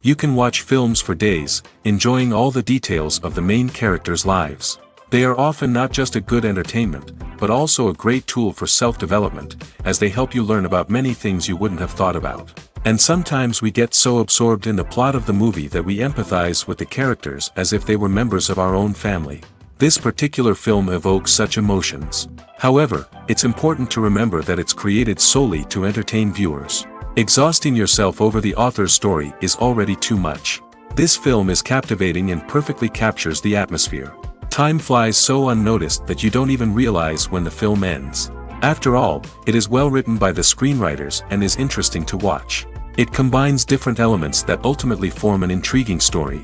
You can watch films for days, enjoying all the details of the main characters' lives. They are often not just a good entertainment, but also a great tool for self-development, as they help you learn about many things you wouldn't have thought about. And sometimes we get so absorbed in the plot of the movie that we empathize with the characters as if they were members of our own family. This particular film evokes such emotions. However, it's important to remember that it's created solely to entertain viewers. Exhausting yourself over the author's story is already too much. This film is captivating and perfectly captures the atmosphere. Time flies so unnoticed that you don't even realize when the film ends. After all, it is well written by the screenwriters and is interesting to watch. It combines different elements that ultimately form an intriguing story.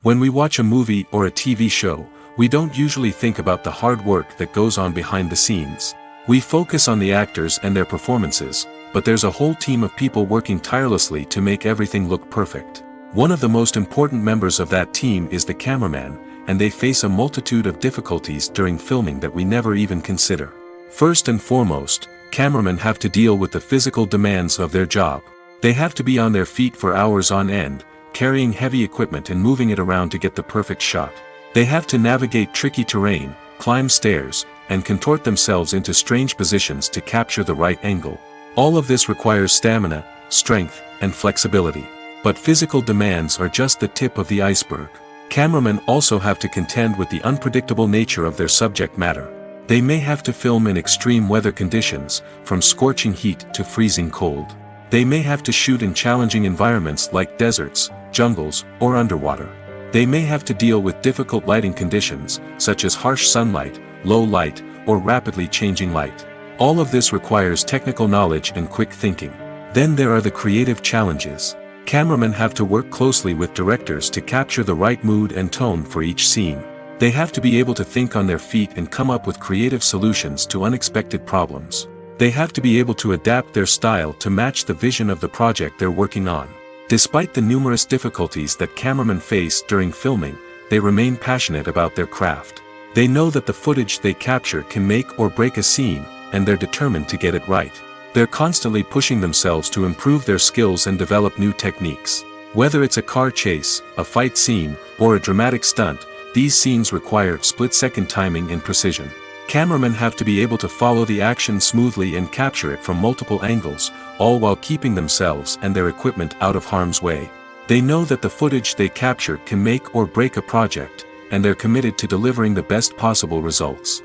When we watch a movie or a TV show, we don't usually think about the hard work that goes on behind the scenes. We focus on the actors and their performances, but there's a whole team of people working tirelessly to make everything look perfect. One of the most important members of that team is the cameraman, and they face a multitude of difficulties during filming that we never even consider. First and foremost, cameramen have to deal with the physical demands of their job. They have to be on their feet for hours on end, carrying heavy equipment and moving it around to get the perfect shot. They have to navigate tricky terrain, climb stairs, and contort themselves into strange positions to capture the right angle. All of this requires stamina, strength, and flexibility. But physical demands are just the tip of the iceberg. Cameramen also have to contend with the unpredictable nature of their subject matter. They may have to film in extreme weather conditions, from scorching heat to freezing cold. They may have to shoot in challenging environments like deserts, jungles, or underwater. They may have to deal with difficult lighting conditions, such as harsh sunlight, low light, or rapidly changing light. All of this requires technical knowledge and quick thinking. Then there are the creative challenges. Cameramen have to work closely with directors to capture the right mood and tone for each scene. They have to be able to think on their feet and come up with creative solutions to unexpected problems. They have to be able to adapt their style to match the vision of the project they're working on. Despite the numerous difficulties that cameramen face during filming, they remain passionate about their craft. They know that the footage they capture can make or break a scene, and they're determined to get it right. They're constantly pushing themselves to improve their skills and develop new techniques. Whether it's a car chase, a fight scene, or a dramatic stunt, these scenes require split-second timing and precision. Cameramen have to be able to follow the action smoothly and capture it from multiple angles, all while keeping themselves and their equipment out of harm's way. They know that the footage they capture can make or break a project, and they're committed to delivering the best possible results.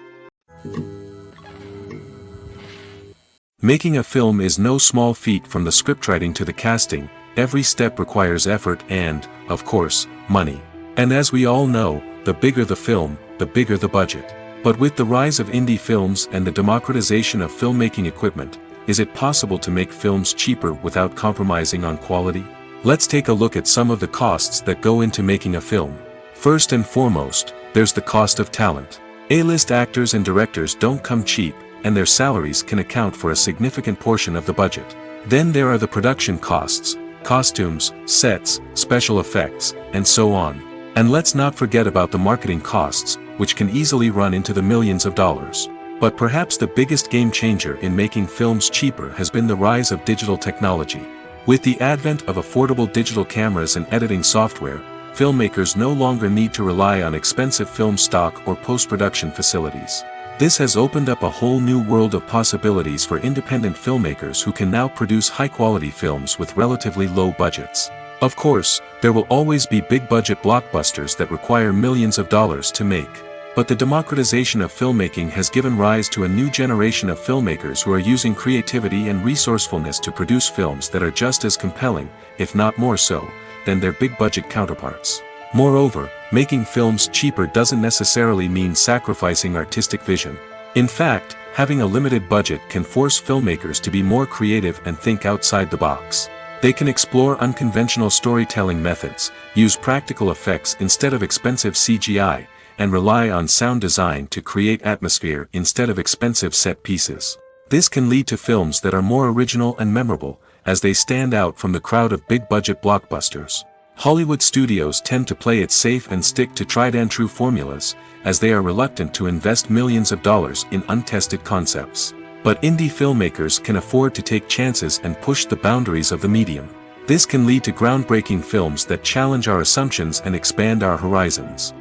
Making a film is no small feat. From the scriptwriting to the casting, every step requires effort and, of course, money. And as we all know, the bigger the film, the bigger the budget. But with the rise of indie films and the democratization of filmmaking equipment, is it possible to make films cheaper without compromising on quality? Let's take a look at some of the costs that go into making a film. First and foremost, there's the cost of talent. A-list actors and directors don't come cheap, and their salaries can account for a significant portion of the budget. Then there are the production costs, costumes, sets, special effects, and so on. And let's not forget about the marketing costs, which can easily run into the millions of dollars. But perhaps the biggest game changer in making films cheaper has been the rise of digital technology. With the advent of affordable digital cameras and editing software, filmmakers no longer need to rely on expensive film stock or post-production facilities. This has opened up a whole new world of possibilities for independent filmmakers who can now produce high-quality films with relatively low budgets. Of course, there will always be big-budget blockbusters that require millions of dollars to make. But the democratization of filmmaking has given rise to a new generation of filmmakers who are using creativity and resourcefulness to produce films that are just as compelling, if not more so, than their big-budget counterparts. Moreover, making films cheaper doesn't necessarily mean sacrificing artistic vision. In fact, having a limited budget can force filmmakers to be more creative and think outside the box. They can explore unconventional storytelling methods, use practical effects instead of expensive CGI, and rely on sound design to create atmosphere instead of expensive set pieces. This can lead to films that are more original and memorable, as they stand out from the crowd of big-budget blockbusters. Hollywood studios tend to play it safe and stick to tried-and-true formulas, as they are reluctant to invest millions of dollars in untested concepts. But indie filmmakers can afford to take chances and push the boundaries of the medium. This can lead to groundbreaking films that challenge our assumptions and expand our horizons.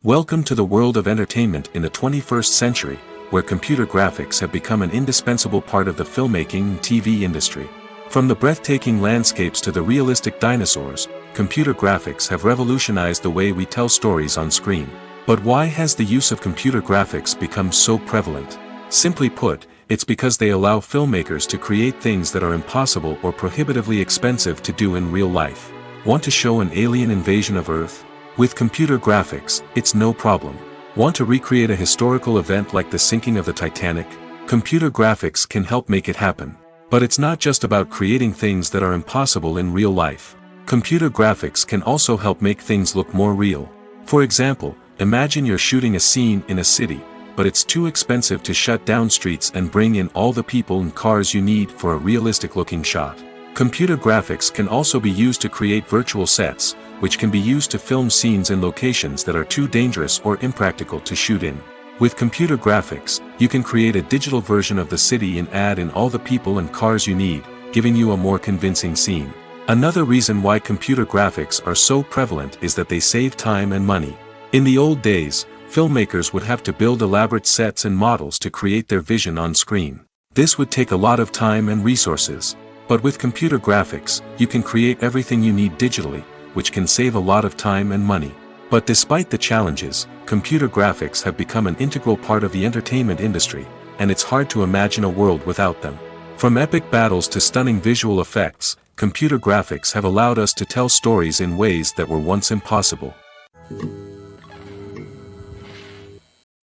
Welcome to the world of entertainment in the 21st century, where computer graphics have become an indispensable part of the filmmaking and TV industry. From the breathtaking landscapes to the realistic dinosaurs, computer graphics have revolutionized the way we tell stories on screen. But why has the use of computer graphics become so prevalent? Simply put, it's because they allow filmmakers to create things that are impossible or prohibitively expensive to do in real life. Want to show an alien invasion of Earth? With computer graphics, it's no problem. Want to recreate a historical event like the sinking of the Titanic? Computer graphics can help make it happen. But it's not just about creating things that are impossible in real life. Computer graphics can also help make things look more real. For example, imagine you're shooting a scene in a city, but it's too expensive to shut down streets and bring in all the people and cars you need for a realistic-looking shot. Computer graphics can also be used to create virtual sets, which can be used to film scenes in locations that are too dangerous or impractical to shoot in. With computer graphics, you can create a digital version of the city and add in all the people and cars you need, giving you a more convincing scene. Another reason why computer graphics are so prevalent is that they save time and money. In the old days, filmmakers would have to build elaborate sets and models to create their vision on screen. This would take a lot of time and resources. But with computer graphics, you can create everything you need digitally, which can save a lot of time and money. But despite the challenges, computer graphics have become an integral part of the entertainment industry, and it's hard to imagine a world without them. From epic battles to stunning visual effects, computer graphics have allowed us to tell stories in ways that were once impossible.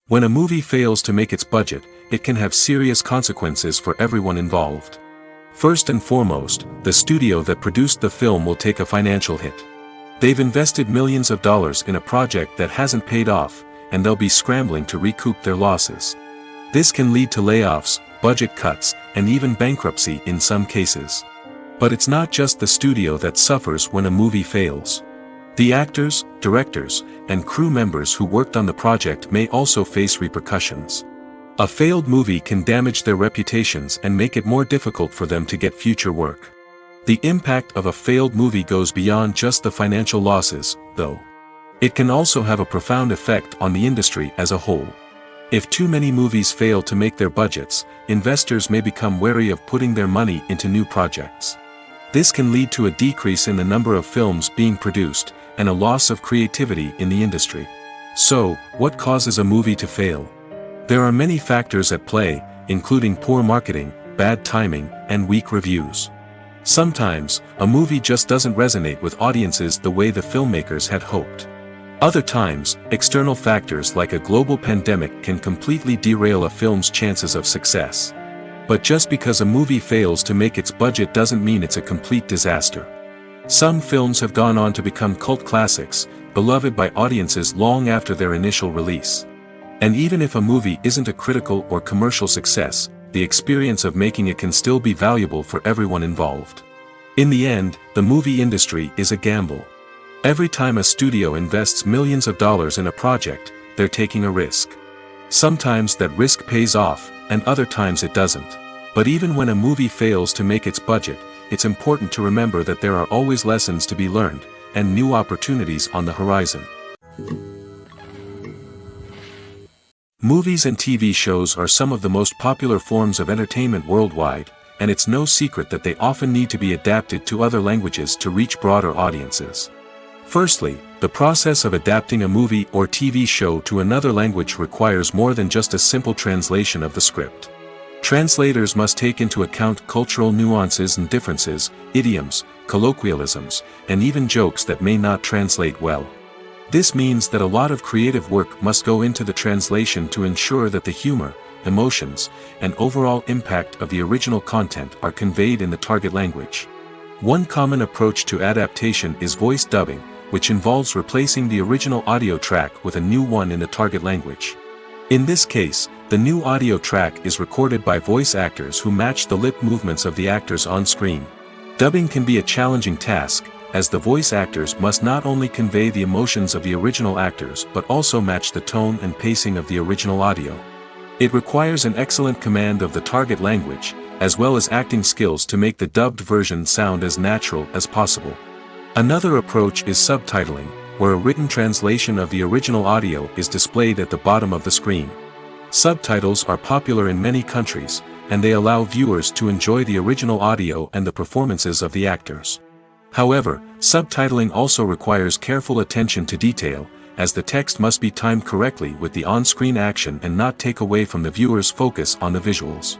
When a movie fails to make its budget, it can have serious consequences for everyone involved. First and foremost, the studio that produced the film will take a financial hit. They've invested millions of dollars in a project that hasn't paid off, and they'll be scrambling to recoup their losses. This can lead to layoffs, budget cuts, and even bankruptcy in some cases. But it's not just the studio that suffers when a movie fails. The actors, directors, and crew members who worked on the project may also face repercussions. A failed movie can damage their reputations and make it more difficult for them to get future work. The impact of a failed movie goes beyond just the financial losses, though. It can also have a profound effect on the industry as a whole. If too many movies fail to make their budgets, investors may become wary of putting their money into new projects. This can lead to a decrease in the number of films being produced, and a loss of creativity in the industry. So, what causes a movie to fail? There are many factors at play, including poor marketing, bad timing, and weak reviews. Sometimes, a movie just doesn't resonate with audiences the way the filmmakers had hoped. Other times, external factors like a global pandemic can completely derail a film's chances of success. But just because a movie fails to make its budget doesn't mean it's a complete disaster. Some films have gone on to become cult classics, beloved by audiences long after their initial release. And even if a movie isn't a critical or commercial success, the experience of making it can still be valuable for everyone involved. In the end, the movie industry is a gamble. Every time a studio invests millions of dollars in a project, they're taking a risk. Sometimes that risk pays off, and other times it doesn't. But even when a movie fails to make its budget, it's important to remember that there are always lessons to be learned, and new opportunities on the horizon. Movies and TV shows are some of the most popular forms of entertainment worldwide, and it's no secret that they often need to be adapted to other languages to reach broader audiences. Firstly, the process of adapting a movie or TV show to another language requires more than just a simple translation of the script. Translators must take into account cultural nuances and differences, idioms, colloquialisms, and even jokes that may not translate well. This means that a lot of creative work must go into the translation to ensure that the humor, emotions, and overall impact of the original content are conveyed in the target language. One common approach to adaptation is voice dubbing, which involves replacing the original audio track with a new one in the target language. In this case, the new audio track is recorded by voice actors who match the lip movements of the actors on screen. Dubbing can be a challenging task, as the voice actors must not only convey the emotions of the original actors but also match the tone and pacing of the original audio. It requires an excellent command of the target language, as well as acting skills to make the dubbed version sound as natural as possible. Another approach is subtitling, where a written translation of the original audio is displayed at the bottom of the screen. Subtitles are popular in many countries, and they allow viewers to enjoy the original audio and the performances of the actors. However, subtitling also requires careful attention to detail, as the text must be timed correctly with the on-screen action and not take away from the viewer's focus on the visuals.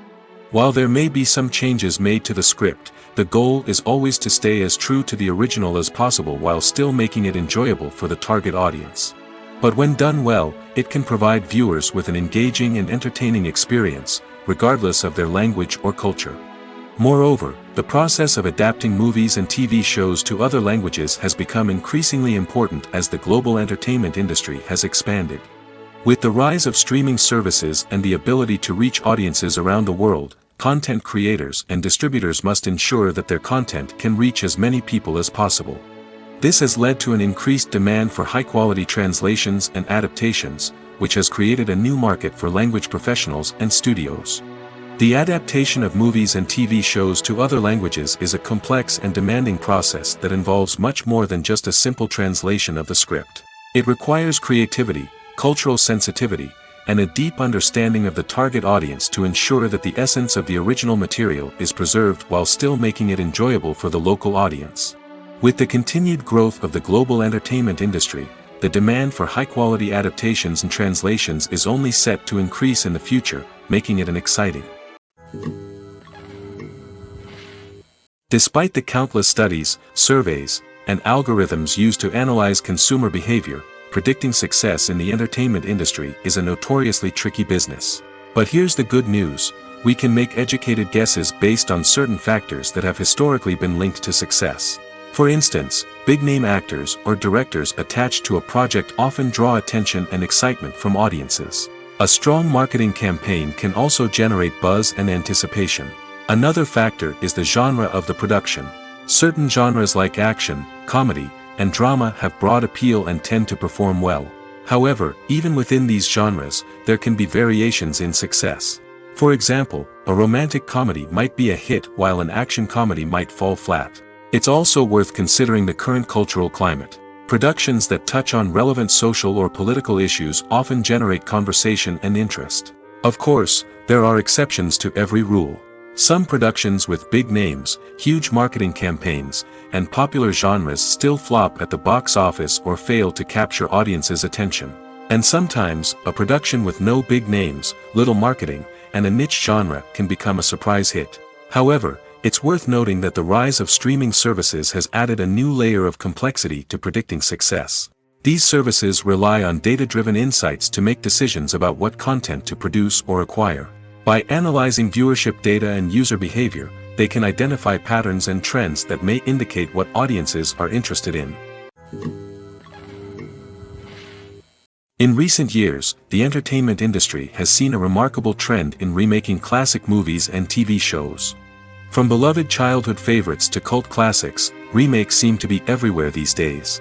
While there may be some changes made to the script, the goal is always to stay as true to the original as possible while still making it enjoyable for the target audience. But when done well, it can provide viewers with an engaging and entertaining experience, regardless of their language or culture. Moreover, the process of adapting movies and TV shows to other languages has become increasingly important as the global entertainment industry has expanded. With the rise of streaming services and the ability to reach audiences around the world, content creators and distributors must ensure that their content can reach as many people as possible. This has led to an increased demand for high-quality translations and adaptations, which has created a new market for language professionals and studios. The adaptation of movies and TV shows to other languages is a complex and demanding process that involves much more than just a simple translation of the script. It requires creativity, cultural sensitivity, and a deep understanding of the target audience to ensure that the essence of the original material is preserved while still making it enjoyable for the local audience. With the continued growth of the global entertainment industry, the demand for high-quality adaptations and translations is only set to increase in the future, making it an exciting. Despite the countless studies, surveys, and algorithms used to analyze consumer behavior, predicting success in the entertainment industry is a notoriously tricky business. But here's the good news: we can make educated guesses based on certain factors that have historically been linked to success. For instance, big-name actors or directors attached to a project often draw attention and excitement from audiences. A strong marketing campaign can also generate buzz and anticipation. Another factor is the genre of the production. Certain genres like action, comedy, and drama have broad appeal and tend to perform well. However, even within these genres, there can be variations in success. For example, a romantic comedy might be a hit while an action comedy might fall flat. It's also worth considering the current cultural climate. Productions that touch on relevant social or political issues often generate conversation and interest. Of course, there are exceptions to every rule. Some productions with big names, huge marketing campaigns, and popular genres still flop at the box office or fail to capture audiences' attention. And sometimes, a production with no big names, little marketing, and a niche genre can become a surprise hit. However, it's worth noting that the rise of streaming services has added a new layer of complexity to predicting success. These services rely on data-driven insights to make decisions about what content to produce or acquire. By analyzing viewership data and user behavior, they can identify patterns and trends that may indicate what audiences are interested in. In recent years, the entertainment industry has seen a remarkable trend in remaking classic movies and TV shows. From beloved childhood favorites to cult classics, remakes seem to be everywhere these days.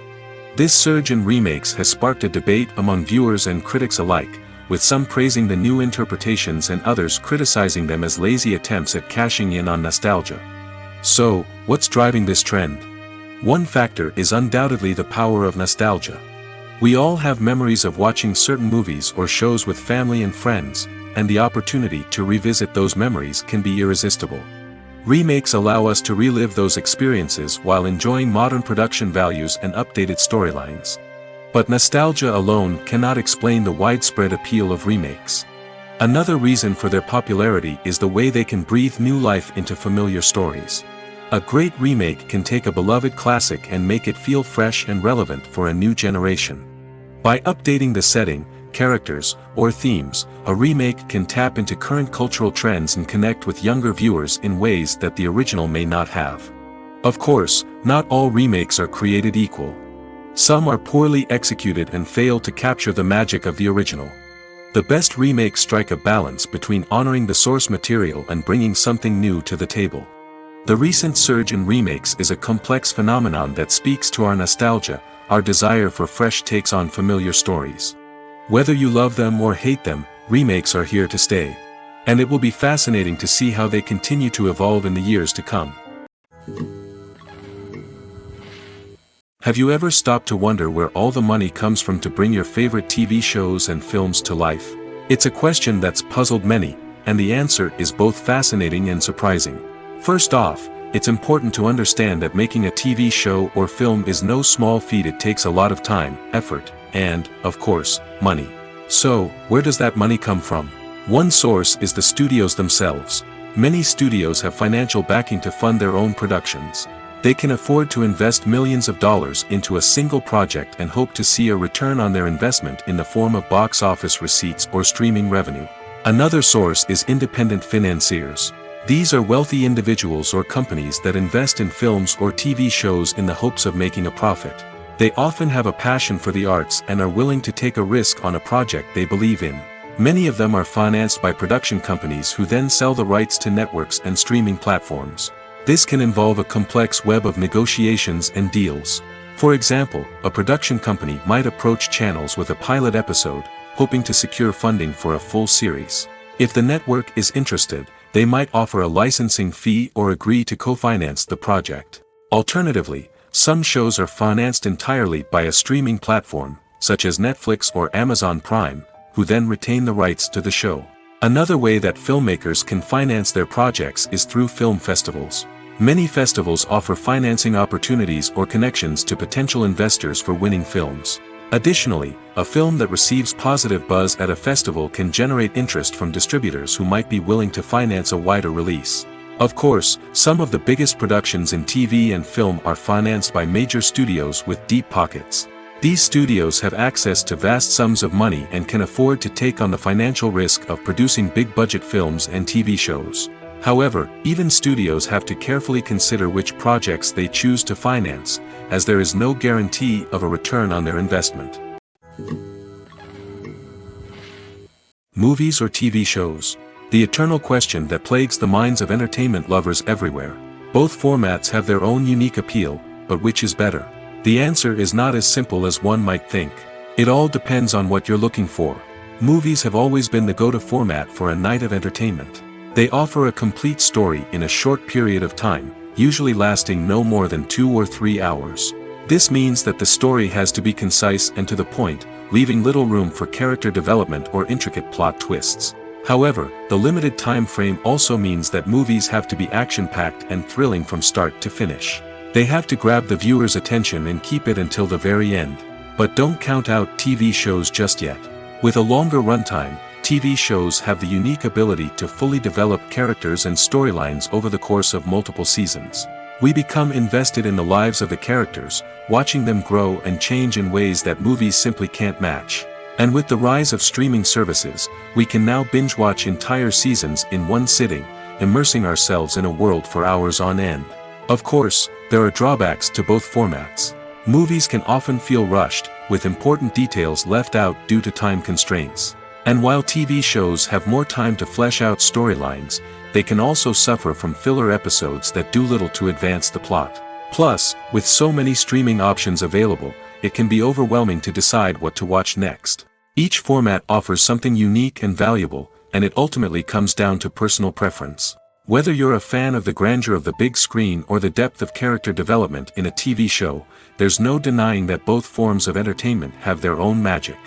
This surge in remakes has sparked a debate among viewers and critics alike, with some praising the new interpretations and others criticizing them as lazy attempts at cashing in on nostalgia. So, what's driving this trend? One factor is undoubtedly the power of nostalgia. We all have memories of watching certain movies or shows with family and friends, and the opportunity to revisit those memories can be irresistible. Remakes allow us to relive those experiences while enjoying modern production values and updated storylines. But nostalgia alone cannot explain the widespread appeal of remakes. Another reason for their popularity is the way they can breathe new life into familiar stories. A great remake can take a beloved classic and make it feel fresh and relevant for a new generation. By updating the setting, characters, or themes, a remake can tap into current cultural trends and connect with younger viewers in ways that the original may not have. Of course, not all remakes are created equal. Some are poorly executed and fail to capture the magic of the original. The best remakes strike a balance between honoring the source material and bringing something new to the table. The recent surge in remakes is a complex phenomenon that speaks to our nostalgia, our desire for fresh takes on familiar stories. Whether you love them or hate them, remakes are here to stay. And it will be fascinating to see how they continue to evolve in the years to come. Have you ever stopped to wonder where all the money comes from to bring your favorite TV shows and films to life? It's a question that's puzzled many, and the answer is both fascinating and surprising. First off, it's important to understand that making a TV show or film is no small feat. It takes a lot of time, effort, and, of course, money. So, where does that money come from? One source is the studios themselves. Many studios have financial backing to fund their own productions. They can afford to invest millions of dollars into a single project and hope to see a return on their investment in the form of box office receipts or streaming revenue. Another source is independent financiers. These are wealthy individuals or companies that invest in films or TV shows in the hopes of making a profit. They often have a passion for the arts and are willing to take a risk on a project they believe in. Many of them are financed by production companies who then sell the rights to networks and streaming platforms. This can involve a complex web of negotiations and deals. For example, a production company might approach channels with a pilot episode, hoping to secure funding for a full series. If the network is interested, they might offer a licensing fee or agree to co-finance the project. Alternatively, some shows are financed entirely by a streaming platform, such as Netflix or Amazon Prime, who then retain the rights to the show. Another way that filmmakers can finance their projects is through film festivals. Many festivals offer financing opportunities or connections to potential investors for winning films. Additionally, a film that receives positive buzz at a festival can generate interest from distributors who might be willing to finance a wider release. Of course, some of the biggest productions in TV and film are financed by major studios with deep pockets. These studios have access to vast sums of money and can afford to take on the financial risk of producing big-budget films and TV shows. However, even studios have to carefully consider which projects they choose to finance, as there is no guarantee of a return on their investment. Movies or TV shows? The eternal question that plagues the minds of entertainment lovers everywhere. Both formats have their own unique appeal, but which is better? The answer is not as simple as one might think. It all depends on what you're looking for. Movies have always been the go-to format for a night of entertainment. They offer a complete story in a short period of time, usually lasting no more than 2 or 3 hours. This means that the story has to be concise and to the point, leaving little room for character development or intricate plot twists. However, the limited time frame also means that movies have to be action-packed and thrilling from start to finish. They have to grab the viewer's attention and keep it until the very end. But don't count out TV shows just yet. With a longer runtime, TV shows have the unique ability to fully develop characters and storylines over the course of multiple seasons. We become invested in the lives of the characters, watching them grow and change in ways that movies simply can't match. And with the rise of streaming services, we can now binge-watch entire seasons in one sitting, immersing ourselves in a world for hours on end. Of course, there are drawbacks to both formats. Movies can often feel rushed, with important details left out due to time constraints. And while TV shows have more time to flesh out storylines, they can also suffer from filler episodes that do little to advance the plot. Plus, with so many streaming options available, it can be overwhelming to decide what to watch next. Each format offers something unique and valuable, and it ultimately comes down to personal preference. Whether you're a fan of the grandeur of the big screen or the depth of character development in a TV show, there's no denying that both forms of entertainment have their own magic.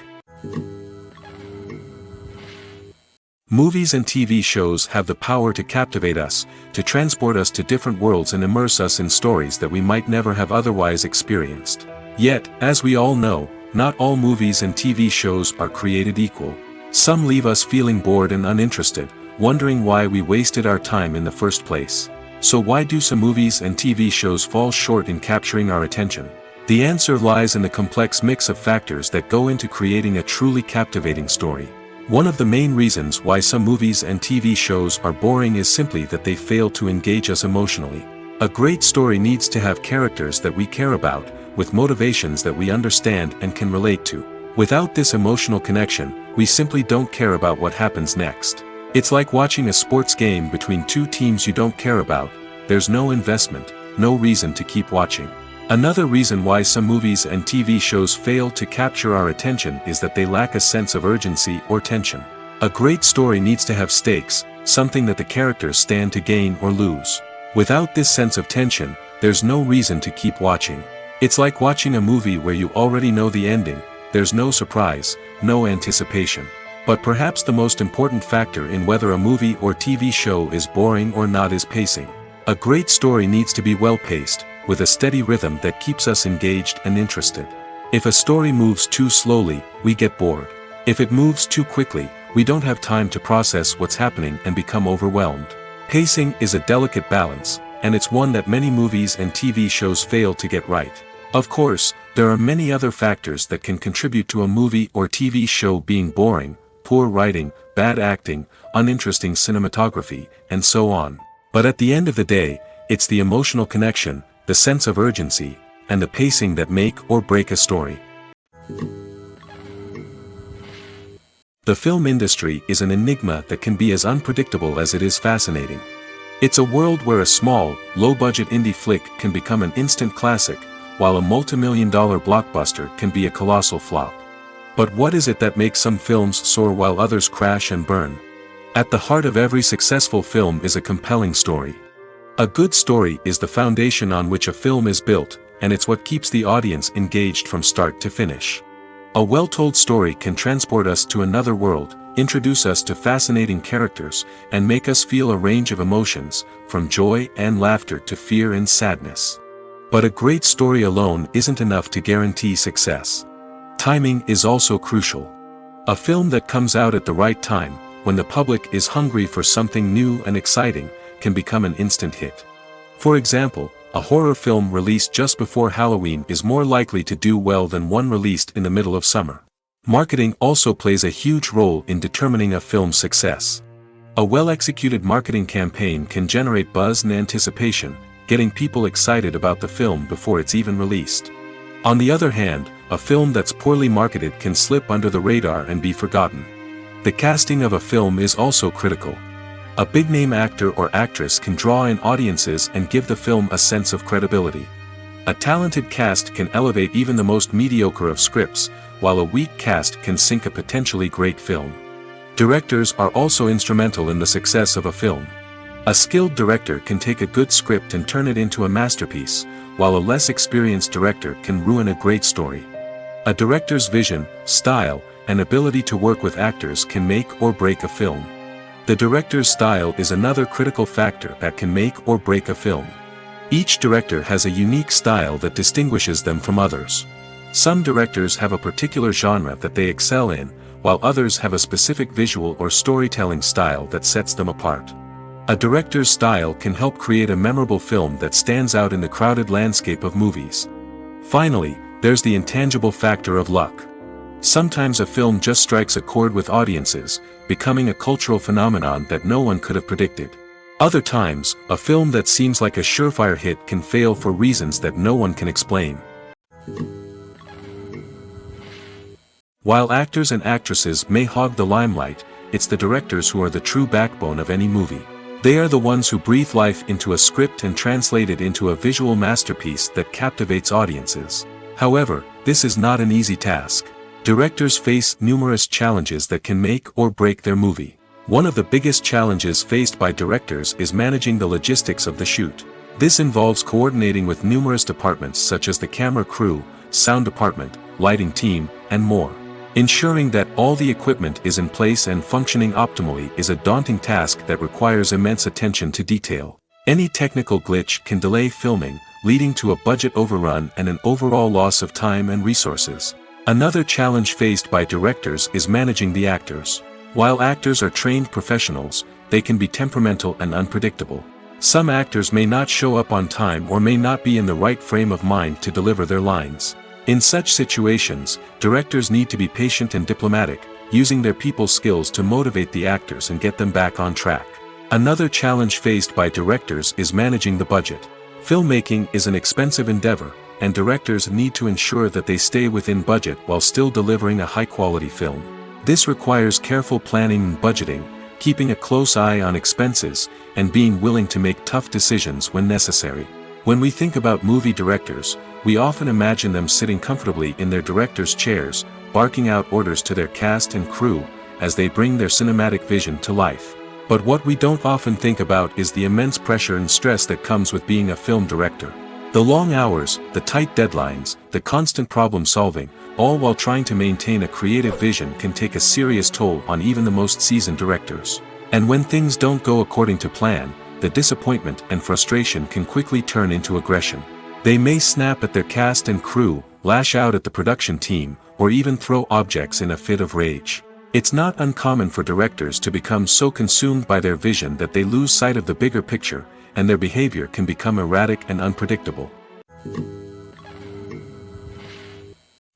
Movies and TV shows have the power to captivate us, to transport us to different worlds and immerse us in stories that we might never have otherwise experienced. Yet, as we all know, not all movies and TV shows are created equal. Some leave us feeling bored and uninterested, wondering why we wasted our time in the first place. So why do some movies and TV shows fall short in capturing our attention? The answer lies in the complex mix of factors that go into creating a truly captivating story. One of the main reasons why some movies and TV shows are boring is simply that they fail to engage us emotionally. A great story needs to have characters that we care about, with motivations that we understand and can relate to. Without this emotional connection, we simply don't care about what happens next. It's like watching a sports game between two teams you don't care about. there's no investment, no reason to keep watching. Another reason why some movies and TV shows fail to capture our attention is that they lack a sense of urgency or tension. A great story needs to have stakes, something that the characters stand to gain or lose. Without this sense of tension, there's no reason to keep watching. It's like watching a movie where you already know the ending, there's no surprise, no anticipation. But perhaps the most important factor in whether a movie or TV show is boring or not is pacing. A great story needs to be well-paced, with a steady rhythm that keeps us engaged and interested. If a story moves too slowly, we get bored. If it moves too quickly, we don't have time to process what's happening and become overwhelmed. Pacing is a delicate balance, and it's one that many movies and TV shows fail to get right. Of course, there are many other factors that can contribute to a movie or TV show being boring: poor writing, bad acting, uninteresting cinematography, and so on. But at the end of the day, it's the emotional connection, the sense of urgency, and the pacing that make or break a story. The film industry is an enigma that can be as unpredictable as it is fascinating. It's a world where a small, low-budget indie flick can become an instant classic, while a multi-million-dollar blockbuster can be a colossal flop. But what is it that makes some films soar while others crash and burn? At the heart of every successful film is a compelling story. A good story is the foundation on which a film is built, and it's what keeps the audience engaged from start to finish. A well-told story can transport us to another world, introduce us to fascinating characters, and make us feel a range of emotions, from joy and laughter to fear and sadness. But a great story alone isn't enough to guarantee success. Timing is also crucial. A film that comes out at the right time, when the public is hungry for something new and exciting, can become an instant hit. For example, a horror film released just before Halloween is more likely to do well than one released in the middle of summer. Marketing also plays a huge role in determining a film's success. A well-executed marketing campaign can generate buzz and anticipation, getting people excited about the film before it's even released. On the other hand, a film that's poorly marketed can slip under the radar and be forgotten. The casting of a film is also critical. A big-name actor or actress can draw in audiences and give the film a sense of credibility. A talented cast can elevate even the most mediocre of scripts, while a weak cast can sink a potentially great film. Directors are also instrumental in the success of a film. A skilled director can take a good script and turn it into a masterpiece, while a less experienced director can ruin a great story. A director's vision, style, and ability to work with actors can make or break a film. The director's style is another critical factor that can make or break a film. Each director has a unique style that distinguishes them from others. Some directors have a particular genre that they excel in, while others have a specific visual or storytelling style that sets them apart. A director's style can help create a memorable film that stands out in the crowded landscape of movies. Finally, there's the intangible factor of luck. Sometimes a film just strikes a chord with audiences, becoming a cultural phenomenon that no one could have predicted. Other times, a film that seems like a surefire hit can fail for reasons that no one can explain. While actors and actresses may hog the limelight, it's the directors who are the true backbone of any movie. They are the ones who breathe life into a script and translate it into a visual masterpiece that captivates audiences. However, this is not an easy task. Directors face numerous challenges that can make or break their movie. One of the biggest challenges faced by directors is managing the logistics of the shoot. This involves coordinating with numerous departments such as the camera crew, sound department, lighting team, and more. Ensuring that all the equipment is in place and functioning optimally is a daunting task that requires immense attention to detail. Any technical glitch can delay filming, leading to a budget overrun and an overall loss of time and resources. Another challenge faced by directors is managing the actors. While actors are trained professionals, they can be temperamental and unpredictable. Some actors may not show up on time or may not be in the right frame of mind to deliver their lines. In such situations, directors need to be patient and diplomatic, using their people skills to motivate the actors and get them back on track. Another challenge faced by directors is managing the budget. Filmmaking is an expensive endeavor, and directors need to ensure that they stay within budget while still delivering a high-quality film. This requires careful planning and budgeting, keeping a close eye on expenses, and being willing to make tough decisions when necessary. When we think about movie directors, we often imagine them sitting comfortably in their director's chairs, barking out orders to their cast and crew, as they bring their cinematic vision to life. But what we don't often think about is the immense pressure and stress that comes with being a film director. The long hours, the tight deadlines, the constant problem solving, all while trying to maintain a creative vision can take a serious toll on even the most seasoned directors. And when things don't go according to plan, the disappointment and frustration can quickly turn into aggression. They may snap at their cast and crew, lash out at the production team, or even throw objects in a fit of rage. It's not uncommon for directors to become so consumed by their vision that they lose sight of the bigger picture, and their behavior can become erratic and unpredictable.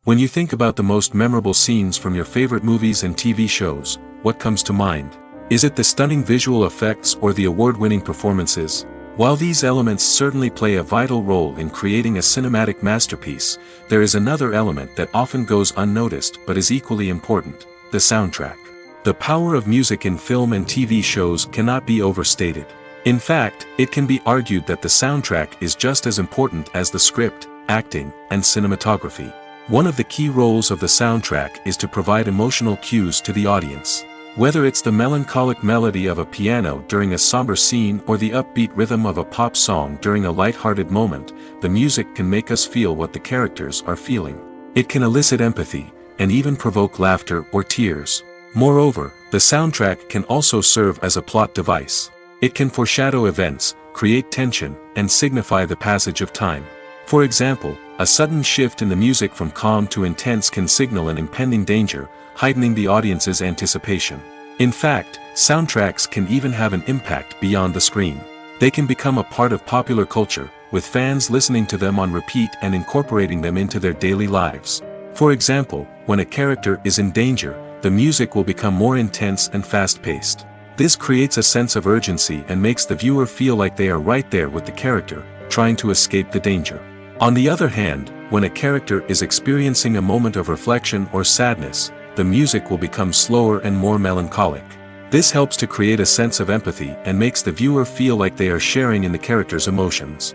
When you think about the most memorable scenes from your favorite movies and TV shows, what comes to mind? Is it the stunning visual effects or the award-winning performances? While these elements certainly play a vital role in creating a cinematic masterpiece, there is another element that often goes unnoticed but is equally important: the soundtrack. The power of music in film and TV shows cannot be overstated. In fact, it can be argued that the soundtrack is just as important as the script, acting, and cinematography. One of the key roles of the soundtrack is to provide emotional cues to the audience. Whether it's the melancholic melody of a piano during a somber scene or the upbeat rhythm of a pop song during a light-hearted moment, the music can make us feel what the characters are feeling. It can elicit empathy, and even provoke laughter or tears. Moreover, the soundtrack can also serve as a plot device. It can foreshadow events, create tension, and signify the passage of time. For example, a sudden shift in the music from calm to intense can signal an impending danger, heightening the audience's anticipation. In fact, soundtracks can even have an impact beyond the screen. They can become a part of popular culture, with fans listening to them on repeat and incorporating them into their daily lives. For example, when a character is in danger, the music will become more intense and fast-paced. This creates a sense of urgency and makes the viewer feel like they are right there with the character, trying to escape the danger. On the other hand, when a character is experiencing a moment of reflection or sadness, the music will become slower and more melancholic. This helps to create a sense of empathy and makes the viewer feel like they are sharing in the character's emotions.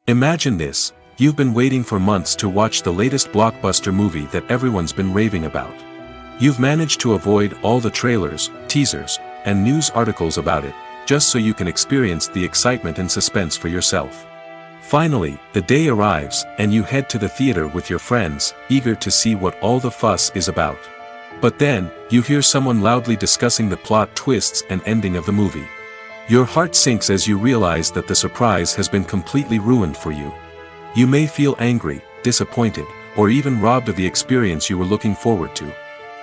Imagine this: you've been waiting for months to watch the latest blockbuster movie that everyone's been raving about. You've managed to avoid all the trailers, teasers, and news articles about it, just so you can experience the excitement and suspense for yourself. Finally, the day arrives, and you head to the theater with your friends, eager to see what all the fuss is about. But then, you hear someone loudly discussing the plot twists and ending of the movie. Your heart sinks as you realize that the surprise has been completely ruined for you. You may feel angry, disappointed, or even robbed of the experience you were looking forward to.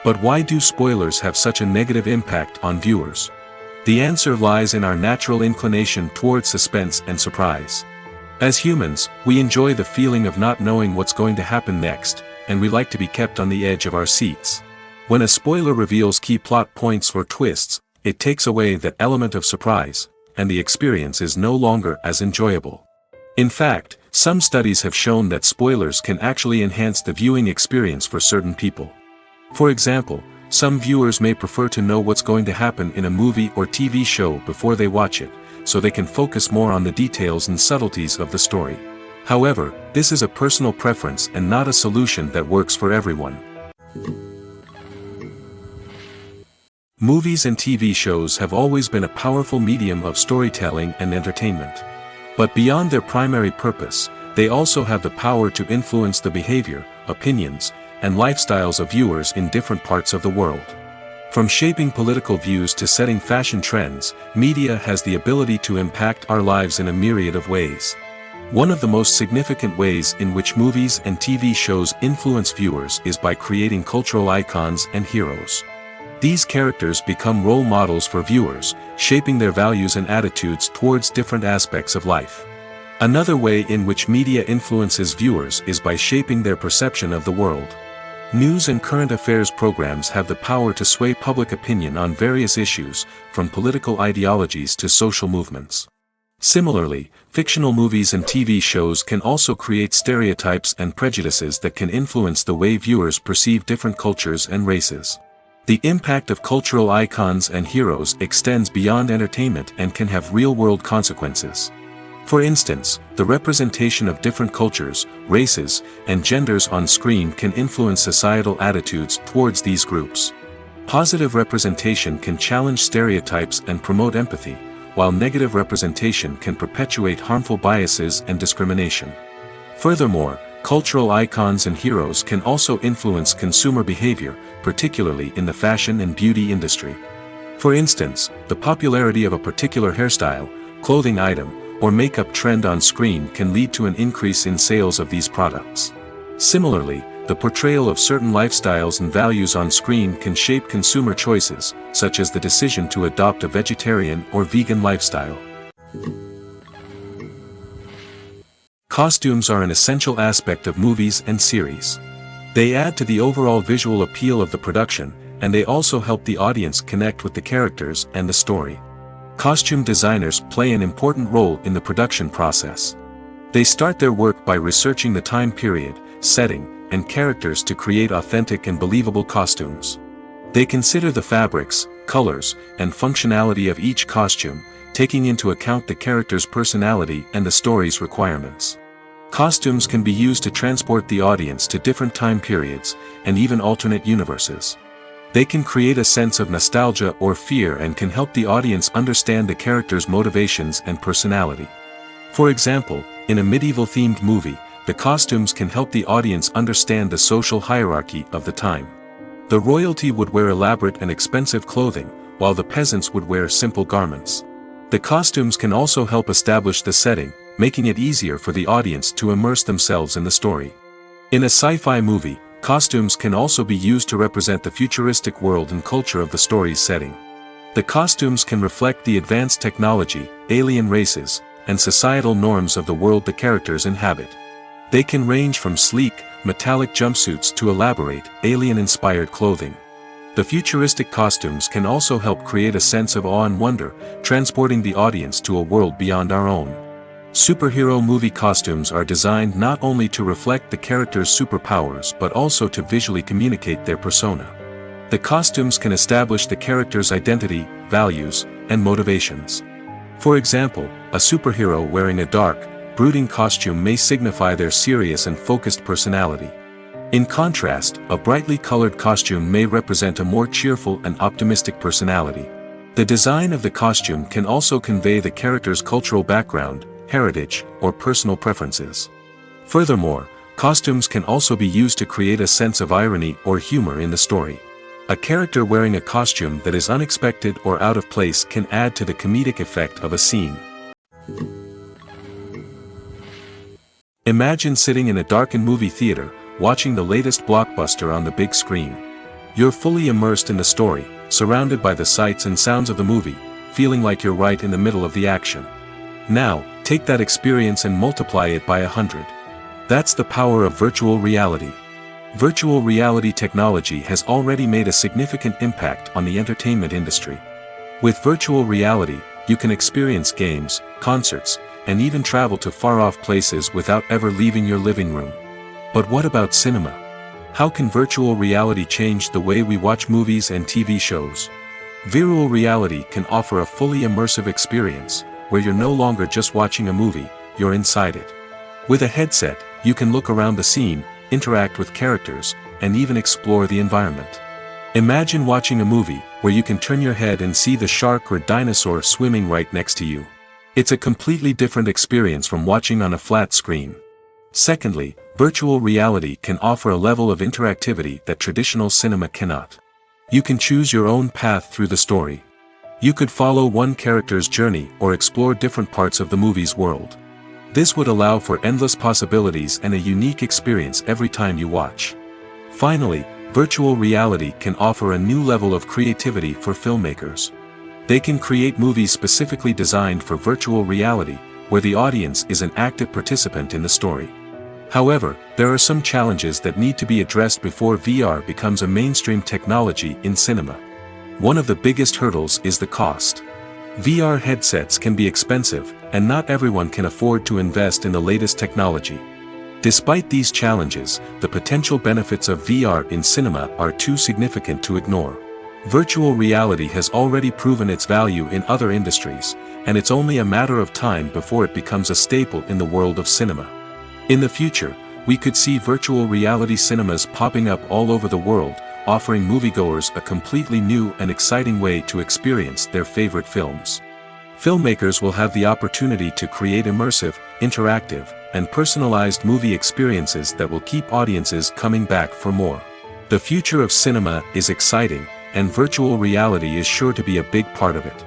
But why do spoilers have such a negative impact on viewers? The answer lies in our natural inclination towards suspense and surprise. As humans, we enjoy the feeling of not knowing what's going to happen next, and we like to be kept on the edge of our seats. When a spoiler reveals key plot points or twists, it takes away that element of surprise, and the experience is no longer as enjoyable. In fact, some studies have shown that spoilers can actually enhance the viewing experience for certain people. For example, some viewers may prefer to know what's going to happen in a movie or TV show before they watch it, so they can focus more on the details and subtleties of the story. However, this is a personal preference and not a solution that works for everyone. Movies and TV shows have always been a powerful medium of storytelling and entertainment. But beyond their primary purpose, they also have the power to influence the behavior, opinions, and lifestyles of viewers in different parts of the world. From shaping political views to setting fashion trends, media has the ability to impact our lives in a myriad of ways. One of the most significant ways in which movies and TV shows influence viewers is by creating cultural icons and heroes. These characters become role models for viewers, shaping their values and attitudes towards different aspects of life. Another way in which media influences viewers is by shaping their perception of the world. News and current affairs programs have the power to sway public opinion on various issues, from political ideologies to social movements. Similarly, fictional movies and TV shows can also create stereotypes and prejudices that can influence the way viewers perceive different cultures and races. The impact of cultural icons and heroes extends beyond entertainment and can have real-world consequences. For instance, the representation of different cultures, races, and genders on screen can influence societal attitudes towards these groups. Positive representation can challenge stereotypes and promote empathy, while negative representation can perpetuate harmful biases and discrimination. Furthermore, cultural icons and heroes can also influence consumer behavior, particularly in the fashion and beauty industry. For instance, the popularity of a particular hairstyle, clothing item, or makeup trend on screen can lead to an increase in sales of these products. Similarly, the portrayal of certain lifestyles and values on screen can shape consumer choices, such as the decision to adopt a vegetarian or vegan lifestyle. Costumes are an essential aspect of movies and series. They add to the overall visual appeal of the production, and they also help the audience connect with the characters and the story. Costume designers play an important role in the production process. They start their work by researching the time period, setting, and characters to create authentic and believable costumes. They consider the fabrics, colors, and functionality of each costume, taking into account the character's personality and the story's requirements. Costumes can be used to transport the audience to different time periods, and even alternate universes. They can create a sense of nostalgia or fear and can help the audience understand the character's motivations and personality. For example, in a medieval-themed movie, the costumes can help the audience understand the social hierarchy of the time. The royalty would wear elaborate and expensive clothing, while the peasants would wear simple garments. The costumes can also help establish the setting, making it easier for the audience to immerse themselves in the story. In a sci-fi movie, costumes can also be used to represent the futuristic world and culture of the story's setting. The costumes can reflect the advanced technology, alien races, and societal norms of the world the characters inhabit. They can range from sleek, metallic jumpsuits to elaborate, alien-inspired clothing. The futuristic costumes can also help create a sense of awe and wonder, transporting the audience to a world beyond our own. Superhero movie costumes are designed not only to reflect the character's superpowers but also to visually communicate their persona. The costumes can establish the character's identity, values, and motivations. For example, a superhero wearing a dark, brooding costume may signify their serious and focused personality. In contrast, a brightly colored costume may represent a more cheerful and optimistic personality. The design of the costume can also convey the character's cultural background, heritage, or personal preferences. Furthermore, costumes can also be used to create a sense of irony or humor in the story. A character wearing a costume that is unexpected or out of place can add to the comedic effect of a scene. Imagine sitting in a darkened movie theater, watching the latest blockbuster on the big screen. You're fully immersed in the story, surrounded by the sights and sounds of the movie, feeling like you're right in the middle of the action. Now, take that experience and multiply it by 100. That's the power of virtual reality. Virtual reality technology has already made a significant impact on the entertainment industry. With virtual reality, you can experience games, concerts, and even travel to far-off places without ever leaving your living room. But what about cinema? How can virtual reality change the way we watch movies and TV shows? Virtual reality can offer a fully immersive experience, where you're no longer just watching a movie, you're inside it. With a headset, you can look around the scene, interact with characters, and even explore the environment. Imagine watching a movie, where you can turn your head and see the shark or dinosaur swimming right next to you. It's a completely different experience from watching on a flat screen. Secondly, virtual reality can offer a level of interactivity that traditional cinema cannot. You can choose your own path through the story. You could follow one character's journey or explore different parts of the movie's world. This would allow for endless possibilities and a unique experience every time you watch. Finally, virtual reality can offer a new level of creativity for filmmakers. They can create movies specifically designed for virtual reality, where the audience is an active participant in the story. However, there are some challenges that need to be addressed before VR becomes a mainstream technology in cinema. One of the biggest hurdles is the cost. VR headsets can be expensive, and not everyone can afford to invest in the latest technology. Despite these challenges, the potential benefits of VR in cinema are too significant to ignore. Virtual reality has already proven its value in other industries, and it's only a matter of time before it becomes a staple in the world of cinema. In the future, we could see virtual reality cinemas popping up all over the world, offering moviegoers a completely new and exciting way to experience their favorite films. Filmmakers will have the opportunity to create immersive, interactive, and personalized movie experiences that will keep audiences coming back for more. The future of cinema is exciting, and virtual reality is sure to be a big part of it.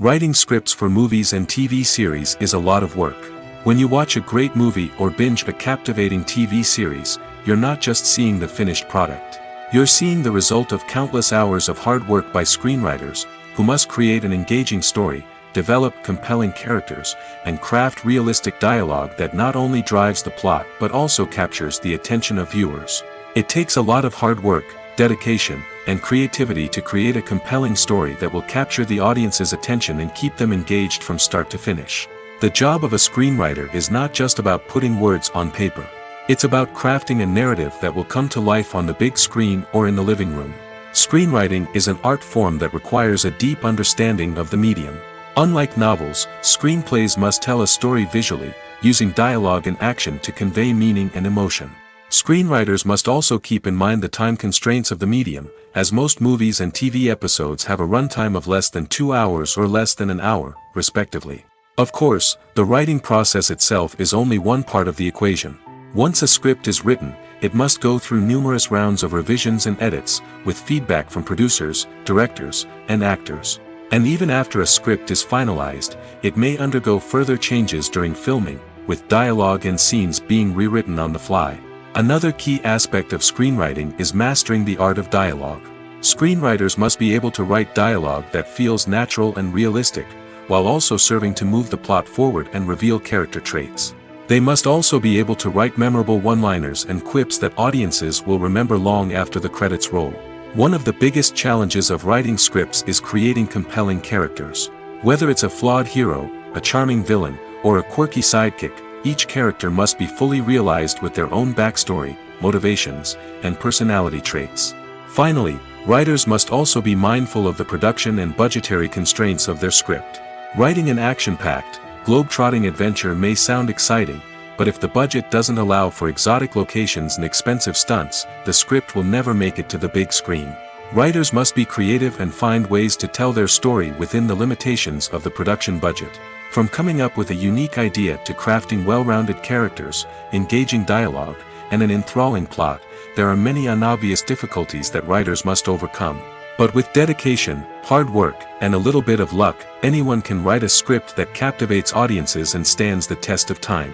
Writing scripts for movies and TV series is a lot of work. When you watch a great movie or binge a captivating TV series, you're not just seeing the finished product. You're seeing the result of countless hours of hard work by screenwriters, who must create an engaging story, develop compelling characters, and craft realistic dialogue that not only drives the plot but also captures the attention of viewers. It takes a lot of hard work, dedication, and creativity to create a compelling story that will capture the audience's attention and keep them engaged from start to finish. The job of a screenwriter is not just about putting words on paper. It's about crafting a narrative that will come to life on the big screen or in the living room. Screenwriting is an art form that requires a deep understanding of the medium. Unlike novels, screenplays must tell a story visually, using dialogue and action to convey meaning and emotion. Screenwriters must also keep in mind the time constraints of the medium, as most movies and TV episodes have a runtime of less than 2 hours or less than an hour, respectively. Of course, the writing process itself is only one part of the equation. Once a script is written, it must go through numerous rounds of revisions and edits, with feedback from producers, directors, and actors. And even after a script is finalized, it may undergo further changes during filming, with dialogue and scenes being rewritten on the fly. Another key aspect of screenwriting is mastering the art of dialogue. Screenwriters must be able to write dialogue that feels natural and realistic, while also serving to move the plot forward and reveal character traits. They must also be able to write memorable one-liners and quips that audiences will remember long after the credits roll. One of the biggest challenges of writing scripts is creating compelling characters. Whether it's a flawed hero, a charming villain, or a quirky sidekick, each character must be fully realized with their own backstory, motivations, and personality traits. Finally, writers must also be mindful of the production and budgetary constraints of their script. Writing an action-packed, globe-trotting adventure may sound exciting, but if the budget doesn't allow for exotic locations and expensive stunts, the script will never make it to the big screen. Writers must be creative and find ways to tell their story within the limitations of the production budget. From coming up with a unique idea to crafting well-rounded characters, engaging dialogue, and an enthralling plot, there are many unobvious difficulties that writers must overcome. But with dedication, hard work, and a little bit of luck, anyone can write a script that captivates audiences and stands the test of time.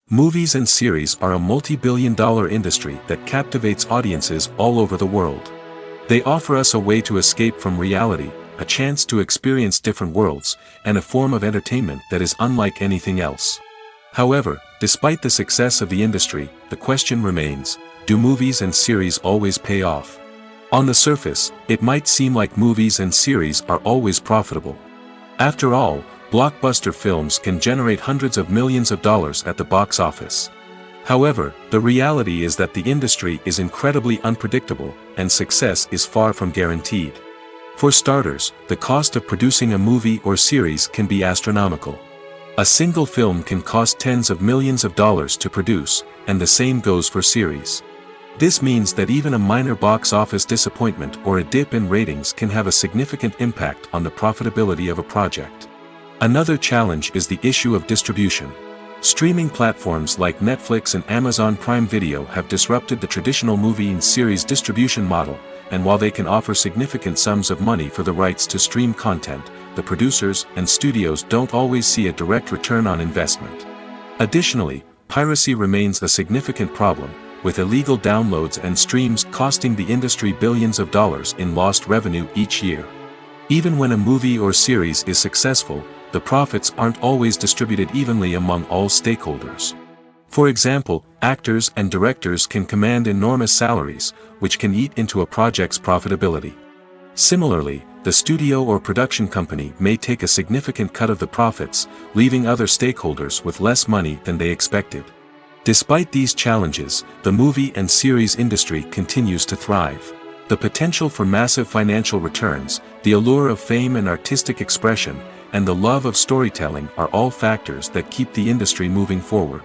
Movies and series are a multi-billion-dollar industry that captivates audiences all over the world. They offer us a way to escape from reality, a chance to experience different worlds, and a form of entertainment that is unlike anything else. However, despite the success of the industry, the question remains, do movies and series always pay off? On the surface, it might seem like movies and series are always profitable. After all, blockbuster films can generate hundreds of millions of dollars at the box office. However, the reality is that the industry is incredibly unpredictable, and success is far from guaranteed. For starters, the cost of producing a movie or series can be astronomical. A single film can cost tens of millions of dollars to produce, and the same goes for series. This means that even a minor box office disappointment or a dip in ratings can have a significant impact on the profitability of a project. Another challenge is the issue of distribution. Streaming platforms like Netflix and Amazon Prime Video have disrupted the traditional movie and series distribution model, and while they can offer significant sums of money for the rights to stream content, the producers and studios don't always see a direct return on investment. Additionally, piracy remains a significant problem, with illegal downloads and streams costing the industry billions of dollars in lost revenue each year. Even when a movie or series is successful, the profits aren't always distributed evenly among all stakeholders. For example, actors and directors can command enormous salaries, which can eat into a project's profitability. Similarly, the studio or production company may take a significant cut of the profits, leaving other stakeholders with less money than they expected. Despite these challenges, the movie and series industry continues to thrive. The potential for massive financial returns, the allure of fame and artistic expression, and the love of storytelling are all factors that keep the industry moving forward.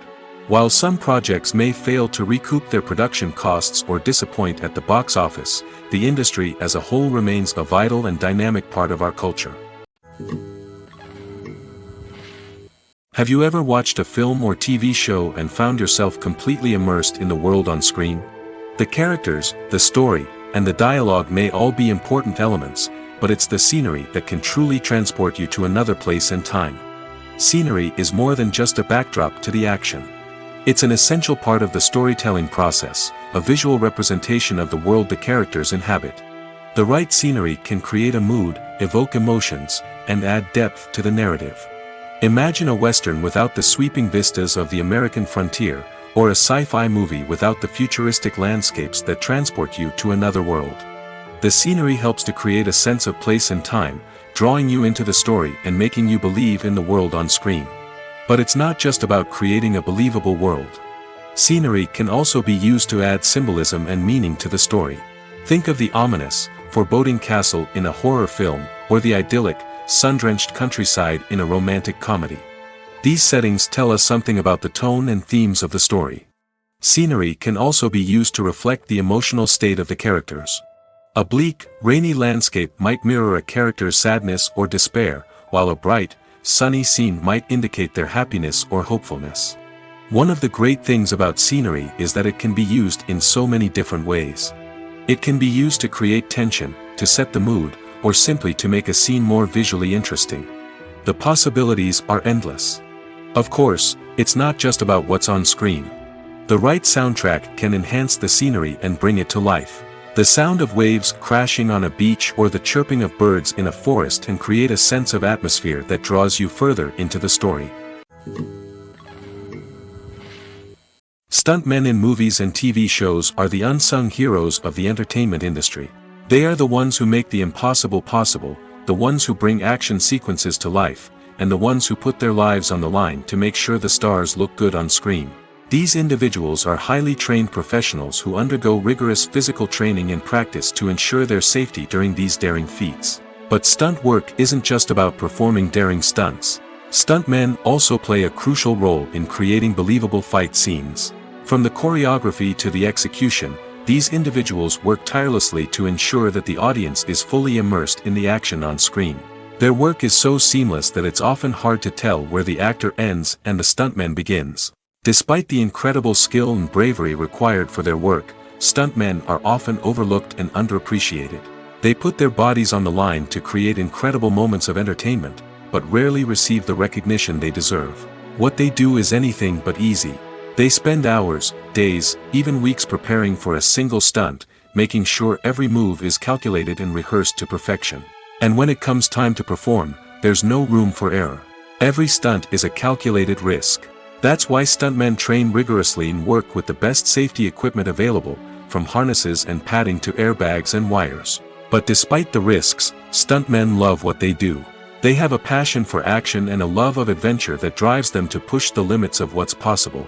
While some projects may fail to recoup their production costs or disappoint at the box office, the industry as a whole remains a vital and dynamic part of our culture. Have you ever watched a film or TV show and found yourself completely immersed in the world on screen? The characters, the story, and the dialogue may all be important elements, but it's the scenery that can truly transport you to another place and time. Scenery is more than just a backdrop to the action. It's an essential part of the storytelling process, a visual representation of the world the characters inhabit. The right scenery can create a mood, evoke emotions, and add depth to the narrative. Imagine a Western without the sweeping vistas of the American frontier, or a sci-fi movie without the futuristic landscapes that transport you to another world. The scenery helps to create a sense of place and time, drawing you into the story and making you believe in the world on screen. But it's not just about creating a believable world. Scenery can also be used to add symbolism and meaning to the story. Think of the ominous, foreboding castle in a horror film, or the idyllic, sun-drenched countryside in a romantic comedy. These settings tell us something about the tone and themes of the story. Scenery can also be used to reflect the emotional state of the characters. A bleak, rainy landscape might mirror a character's sadness or despair, while a bright, sunny scene might indicate their happiness or hopefulness. One of the great things about scenery is that it can be used in so many different ways. It can be used to create tension, to set the mood, or simply to make a scene more visually interesting. The possibilities are endless. Of course, it's not just about what's on screen. The right soundtrack can enhance the scenery and bring it to life. The sound of waves crashing on a beach or the chirping of birds in a forest can create a sense of atmosphere that draws you further into the story. Stuntmen in movies and TV shows are the unsung heroes of the entertainment industry. They are the ones who make the impossible possible, the ones who bring action sequences to life, and the ones who put their lives on the line to make sure the stars look good on screen. These individuals are highly trained professionals who undergo rigorous physical training and practice to ensure their safety during these daring feats. But stunt work isn't just about performing daring stunts. Stuntmen also play a crucial role in creating believable fight scenes. From the choreography to the execution, these individuals work tirelessly to ensure that the audience is fully immersed in the action on screen. Their work is so seamless that it's often hard to tell where the actor ends and the stuntman begins. Despite the incredible skill and bravery required for their work, stuntmen are often overlooked and underappreciated. They put their bodies on the line to create incredible moments of entertainment, but rarely receive the recognition they deserve. What they do is anything but easy. They spend hours, days, even weeks preparing for a single stunt, making sure every move is calculated and rehearsed to perfection. And when it comes time to perform, there's no room for error. Every stunt is a calculated risk. That's why stuntmen train rigorously and work with the best safety equipment available, from harnesses and padding to airbags and wires. But despite the risks, stuntmen love what they do. They have a passion for action and a love of adventure that drives them to push the limits of what's possible.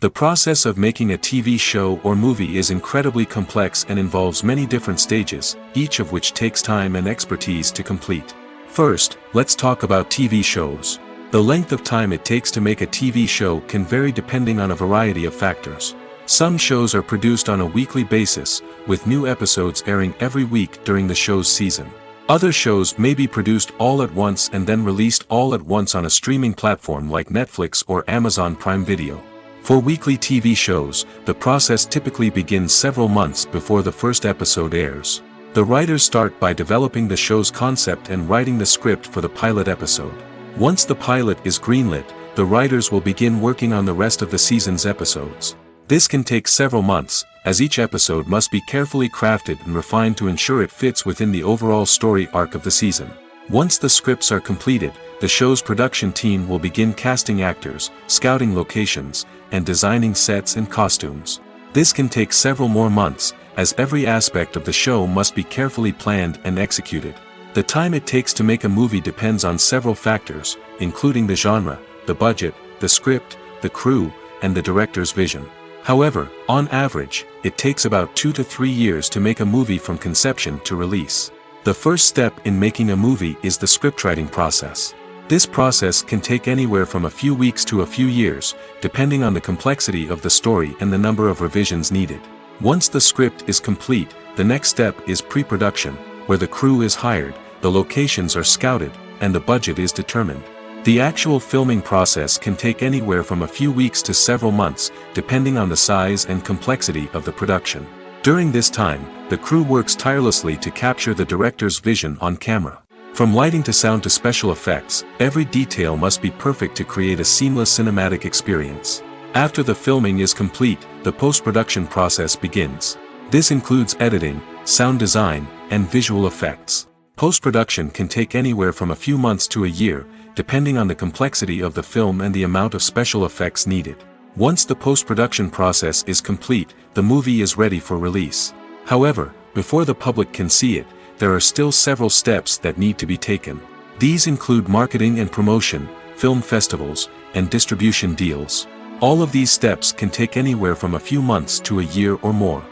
The process of making a TV show or movie is incredibly complex and involves many different stages, each of which takes time and expertise to complete. First, let's talk about TV shows. The length of time it takes to make a TV show can vary depending on a variety of factors. Some shows are produced on a weekly basis, with new episodes airing every week during the show's season. Other shows may be produced all at once and then released all at once on a streaming platform like Netflix or Amazon Prime Video. For weekly TV shows, the process typically begins several months before the first episode airs. The writers start by developing the show's concept and writing the script for the pilot episode. Once the pilot is greenlit, the writers will begin working on the rest of the season's episodes. This can take several months, as each episode must be carefully crafted and refined to ensure it fits within the overall story arc of the season. Once the scripts are completed, the show's production team will begin casting actors, scouting locations, and designing sets and costumes. This can take several more months, as every aspect of the show must be carefully planned and executed. The time it takes to make a movie depends on several factors, including the genre, the budget, the script, the crew, and the director's vision. However, on average, it takes about 2 to 3 years to make a movie from conception to release. The first step in making a movie is the scriptwriting process. This process can take anywhere from a few weeks to a few years, depending on the complexity of the story and the number of revisions needed. Once the script is complete, the next step is pre-production, where the crew is hired, the locations are scouted, and the budget is determined. The actual filming process can take anywhere from a few weeks to several months, depending on the size and complexity of the production. During this time, the crew works tirelessly to capture the director's vision on camera. From lighting to sound to special effects, every detail must be perfect to create a seamless cinematic experience. After the filming is complete, the post-production process begins. This includes editing, sound design, and visual effects. Post-production can take anywhere from a few months to a year, depending on the complexity of the film and the amount of special effects needed. Once the post-production process is complete, the movie is ready for release. However, before the public can see it, there are still several steps that need to be taken. These include marketing and promotion, film festivals, and distribution deals. All of these steps can take anywhere from a few months to a year or more.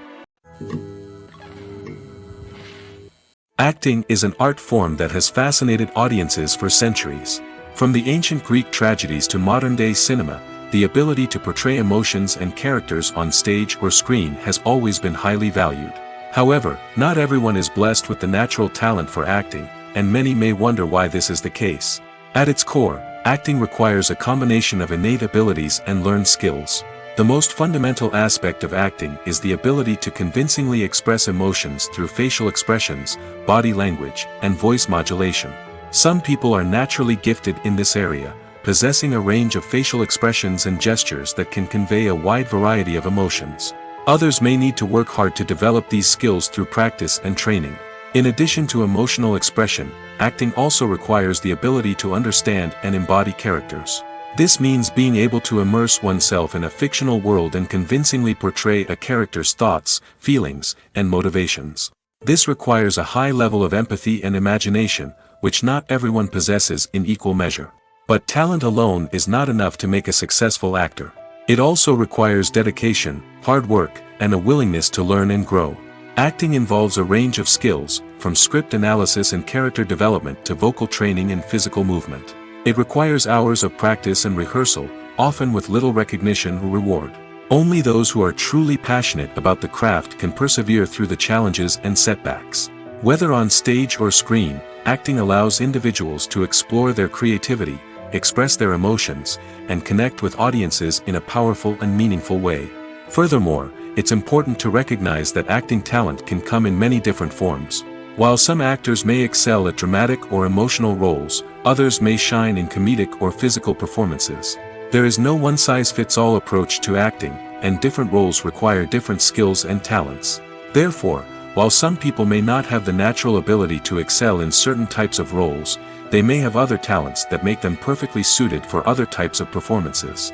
Acting is an art form that has fascinated audiences for centuries. From the ancient Greek tragedies to modern-day cinema, the ability to portray emotions and characters on stage or screen has always been highly valued. However, not everyone is blessed with the natural talent for acting, and many may wonder why this is the case. At its core, acting requires a combination of innate abilities and learned skills. The most fundamental aspect of acting is the ability to convincingly express emotions through facial expressions, body language, and voice modulation. Some people are naturally gifted in this area, possessing a range of facial expressions and gestures that can convey a wide variety of emotions. Others may need to work hard to develop these skills through practice and training. In addition to emotional expression, acting also requires the ability to understand and embody characters. This means being able to immerse oneself in a fictional world and convincingly portray a character's thoughts, feelings, and motivations. This requires a high level of empathy and imagination, which not everyone possesses in equal measure. But talent alone is not enough to make a successful actor. It also requires dedication, hard work, and a willingness to learn and grow. Acting involves a range of skills, from script analysis and character development to vocal training and physical movement. It requires hours of practice and rehearsal, often with little recognition or reward. Only those who are truly passionate about the craft can persevere through the challenges and setbacks. Whether on stage or screen, acting allows individuals to explore their creativity, express their emotions, and connect with audiences in a powerful and meaningful way. Furthermore, it's important to recognize that acting talent can come in many different forms. While some actors may excel at dramatic or emotional roles, others may shine in comedic or physical performances. There is no one-size-fits-all approach to acting, and different roles require different skills and talents. Therefore, while some people may not have the natural ability to excel in certain types of roles, they may have other talents that make them perfectly suited for other types of performances.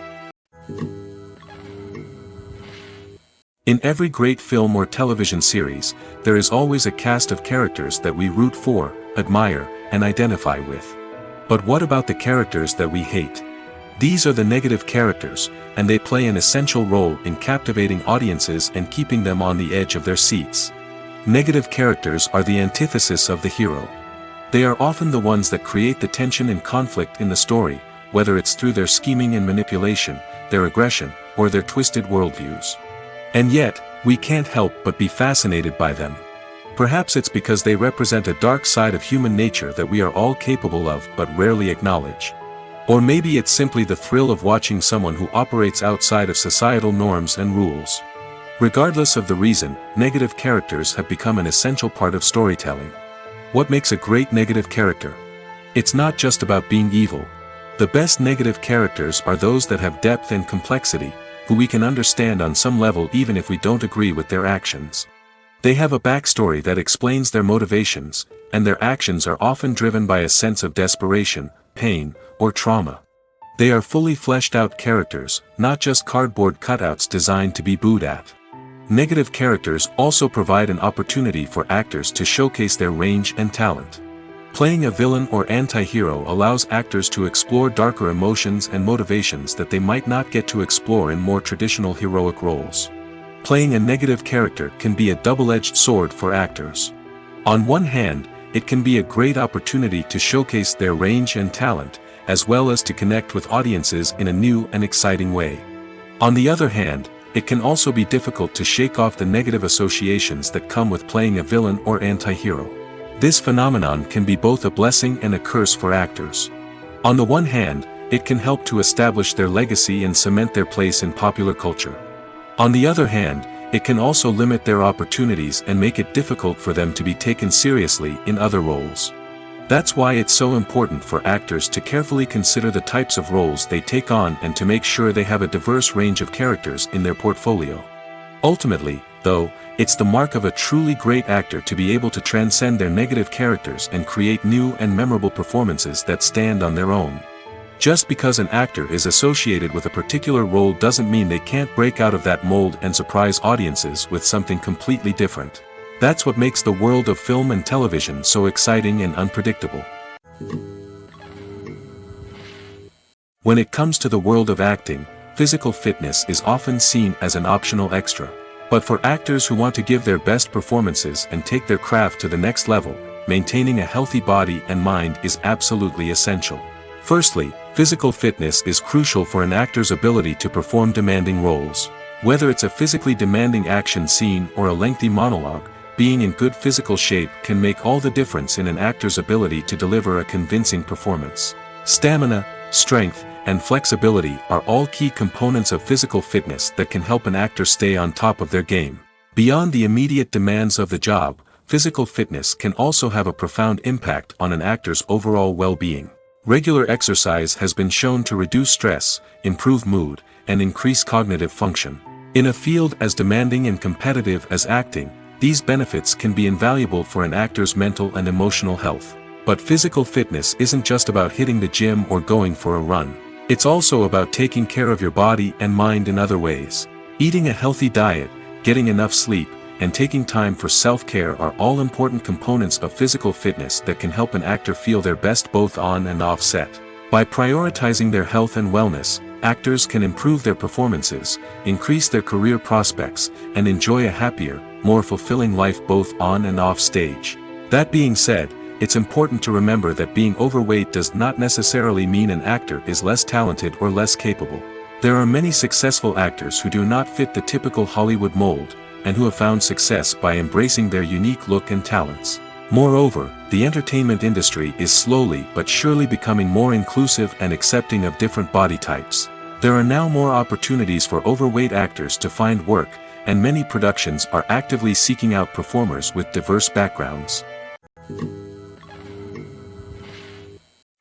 In every great film or television series, there is always a cast of characters that we root for, admire, and identify with. But what about the characters that we hate? These are the negative characters, and they play an essential role in captivating audiences and keeping them on the edge of their seats. Negative characters are the antithesis of the hero. They are often the ones that create the tension and conflict in the story, whether it's through their scheming and manipulation, their aggression, or their twisted worldviews. And yet, we can't help but be fascinated by them. Perhaps it's because they represent a dark side of human nature that we are all capable of but rarely acknowledge. Or maybe it's simply the thrill of watching someone who operates outside of societal norms and rules. Regardless of the reason, negative characters have become an essential part of storytelling. What makes a great negative character? It's not just about being evil. The best negative characters are those that have depth and complexity, who we can understand on some level even if we don't agree with their actions. They have a backstory that explains their motivations, and their actions are often driven by a sense of desperation, pain, or trauma. They are fully fleshed out characters, not just cardboard cutouts designed to be booed at. Negative characters also provide an opportunity for actors to showcase their range and talent. Playing a villain or anti-hero allows actors to explore darker emotions and motivations that they might not get to explore in more traditional heroic roles. Playing a negative character can be a double-edged sword for actors. On one hand, it can be a great opportunity to showcase their range and talent, as well as to connect with audiences in a new and exciting way. On the other hand, it can also be difficult to shake off the negative associations that come with playing a villain or anti-hero. This phenomenon can be both a blessing and a curse for actors. On the one hand, it can help to establish their legacy and cement their place in popular culture. On the other hand, it can also limit their opportunities and make it difficult for them to be taken seriously in other roles. That's why it's so important for actors to carefully consider the types of roles they take on and to make sure they have a diverse range of characters in their portfolio. Ultimately, though, it's the mark of a truly great actor to be able to transcend their negative characters and create new and memorable performances that stand on their own. Just because an actor is associated with a particular role doesn't mean they can't break out of that mold and surprise audiences with something completely different. That's what makes the world of film and television so exciting and unpredictable. When it comes to the world of acting, physical fitness is often seen as an optional extra. But for actors who want to give their best performances and take their craft to the next level, maintaining a healthy body and mind is absolutely essential. Firstly, physical fitness is crucial for an actor's ability to perform demanding roles. Whether it's a physically demanding action scene or a lengthy monologue, being in good physical shape can make all the difference in an actor's ability to deliver a convincing performance. Stamina, strength, and flexibility are all key components of physical fitness that can help an actor stay on top of their game. Beyond the immediate demands of the job, physical fitness can also have a profound impact on an actor's overall well-being. Regular exercise has been shown to reduce stress, improve mood, and increase cognitive function. In a field as demanding and competitive as acting, these benefits can be invaluable for an actor's mental and emotional health. But physical fitness isn't just about hitting the gym or going for a run. It's also about taking care of your body and mind in other ways. Eating a healthy diet, getting enough sleep, and taking time for self-care are all important components of physical fitness that can help an actor feel their best both on and off set. By prioritizing their health and wellness, actors can improve their performances, increase their career prospects, and enjoy a happier, more fulfilling life both on and off stage. That being said, it's important to remember that being overweight does not necessarily mean an actor is less talented or less capable. There are many successful actors who do not fit the typical Hollywood mold, and who have found success by embracing their unique look and talents. Moreover, the entertainment industry is slowly but surely becoming more inclusive and accepting of different body types. There are now more opportunities for overweight actors to find work, and many productions are actively seeking out performers with diverse backgrounds.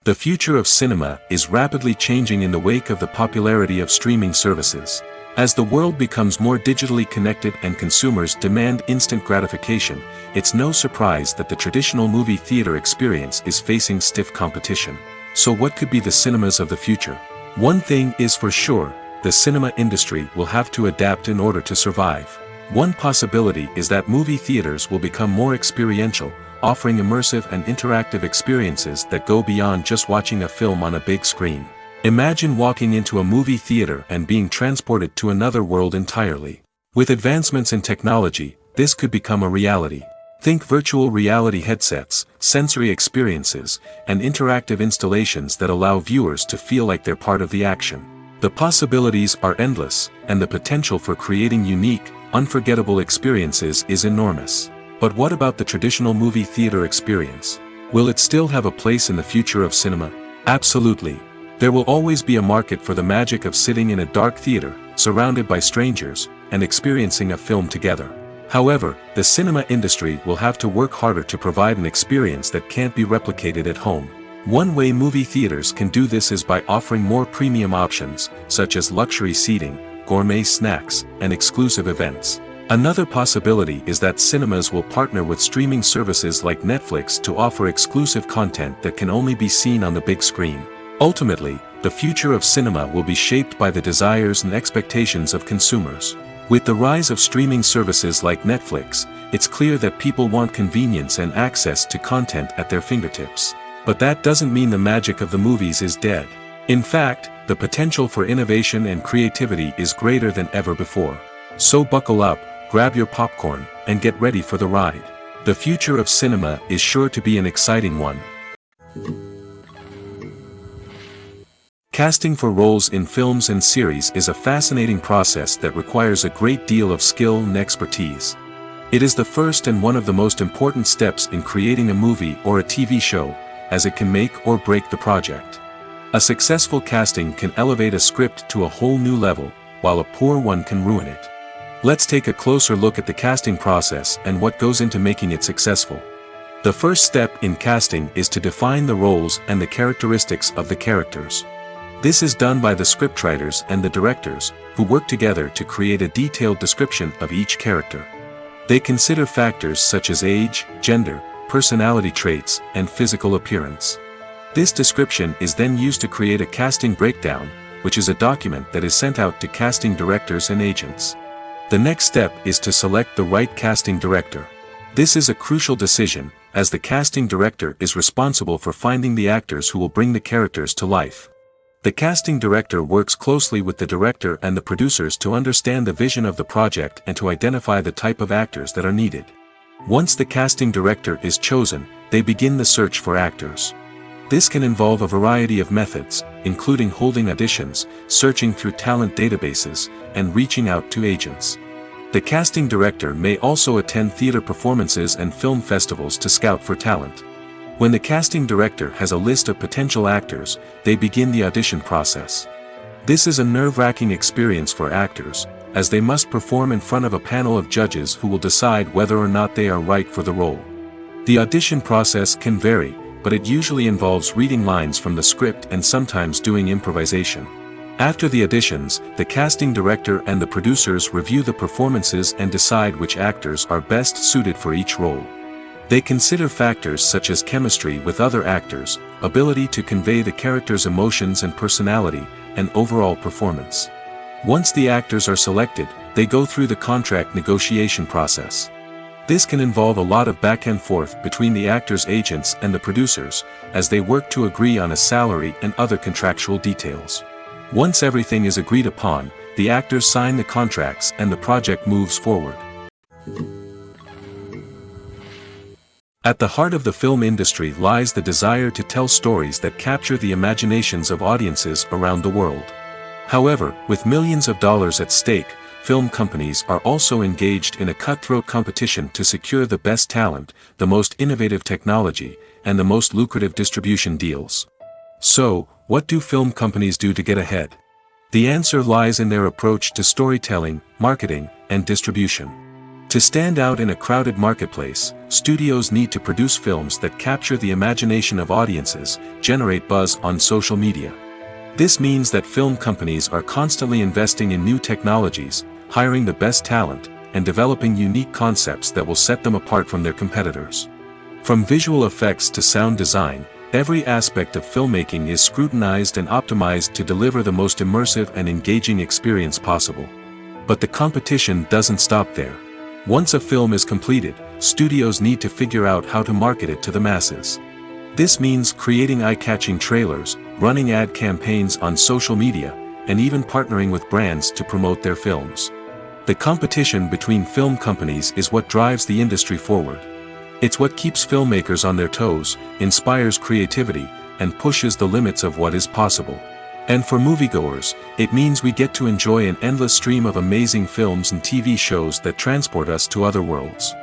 The future of cinema is rapidly changing in the wake of the popularity of streaming services. As the world becomes more digitally connected and consumers demand instant gratification, it's no surprise that the traditional movie theater experience is facing stiff competition. So what could be the cinemas of the future? One thing is for sure, the cinema industry will have to adapt in order to survive. One possibility is that movie theaters will become more experiential, offering immersive and interactive experiences that go beyond just watching a film on a big screen. Imagine walking into a movie theater and being transported to another world entirely. With advancements in technology, this could become a reality. Think virtual reality headsets, sensory experiences, and interactive installations that allow viewers to feel like they're part of the action. The possibilities are endless, and the potential for creating unique, unforgettable experiences is enormous. But what about the traditional movie theater experience? Will it still have a place in the future of cinema? Absolutely. There will always be a market for the magic of sitting in a dark theater, surrounded by strangers, and experiencing a film together. However, the cinema industry will have to work harder to provide an experience that can't be replicated at home. One way movie theaters can do this is by offering more premium options, such as luxury seating, gourmet snacks, and exclusive events. Another possibility is that cinemas will partner with streaming services like Netflix to offer exclusive content that can only be seen on the big screen. Ultimately, the future of cinema will be shaped by the desires and expectations of consumers. With the rise of streaming services like Netflix, it's clear that people want convenience and access to content at their fingertips. But that doesn't mean the magic of the movies is dead. In fact, the potential for innovation and creativity is greater than ever before. So buckle up, grab your popcorn, and get ready for the ride. The future of cinema is sure to be an exciting one. Casting for roles in films and series is a fascinating process that requires a great deal of skill and expertise. It is the first and one of the most important steps in creating a movie or a TV show, as it can make or break the project. A successful casting can elevate a script to a whole new level, while a poor one can ruin it. Let's take a closer look at the casting process and what goes into making it successful. The first step in casting is to define the roles and the characteristics of the characters. This is done by the scriptwriters and the directors, who work together to create a detailed description of each character. They consider factors such as age, gender, personality traits, and physical appearance. This description is then used to create a casting breakdown, which is a document that is sent out to casting directors and agents. The next step is to select the right casting director. This is a crucial decision, as the casting director is responsible for finding the actors who will bring the characters to life. The casting director works closely with the director and the producers to understand the vision of the project and to identify the type of actors that are needed. Once the casting director is chosen, they begin the search for actors. This can involve a variety of methods, including holding auditions, searching through talent databases, and reaching out to agents. The casting director may also attend theater performances and film festivals to scout for talent. When the casting director has a list of potential actors, they begin the audition process. This is a nerve-wracking experience for actors, as they must perform in front of a panel of judges who will decide whether or not they are right for the role. The audition process can vary, but it usually involves reading lines from the script and sometimes doing improvisation. After the auditions, the casting director and the producers review the performances and decide which actors are best suited for each role. They consider factors such as chemistry with other actors, ability to convey the character's emotions and personality, and overall performance. Once the actors are selected, they go through the contract negotiation process. This can involve a lot of back and forth between the actors' agents and the producers, as they work to agree on a salary and other contractual details. Once everything is agreed upon, the actors sign the contracts and the project moves forward. At the heart of the film industry lies the desire to tell stories that capture the imaginations of audiences around the world. However, with millions of dollars at stake, film companies are also engaged in a cutthroat competition to secure the best talent, the most innovative technology, and the most lucrative distribution deals. So, what do film companies do to get ahead? The answer lies in their approach to storytelling, marketing, and distribution. To stand out in a crowded marketplace, studios need to produce films that capture the imagination of audiences, generate buzz on social media. This means that film companies are constantly investing in new technologies, hiring the best talent, and developing unique concepts that will set them apart from their competitors. From visual effects to sound design, every aspect of filmmaking is scrutinized and optimized to deliver the most immersive and engaging experience possible. But the competition doesn't stop there. Once a film is completed, studios need to figure out how to market it to the masses. This means creating eye-catching trailers, running ad campaigns on social media, and even partnering with brands to promote their films. The competition between film companies is what drives the industry forward. It's what keeps filmmakers on their toes, inspires creativity, and pushes the limits of what is possible. And for moviegoers, it means we get to enjoy an endless stream of amazing films and TV shows that transport us to other worlds.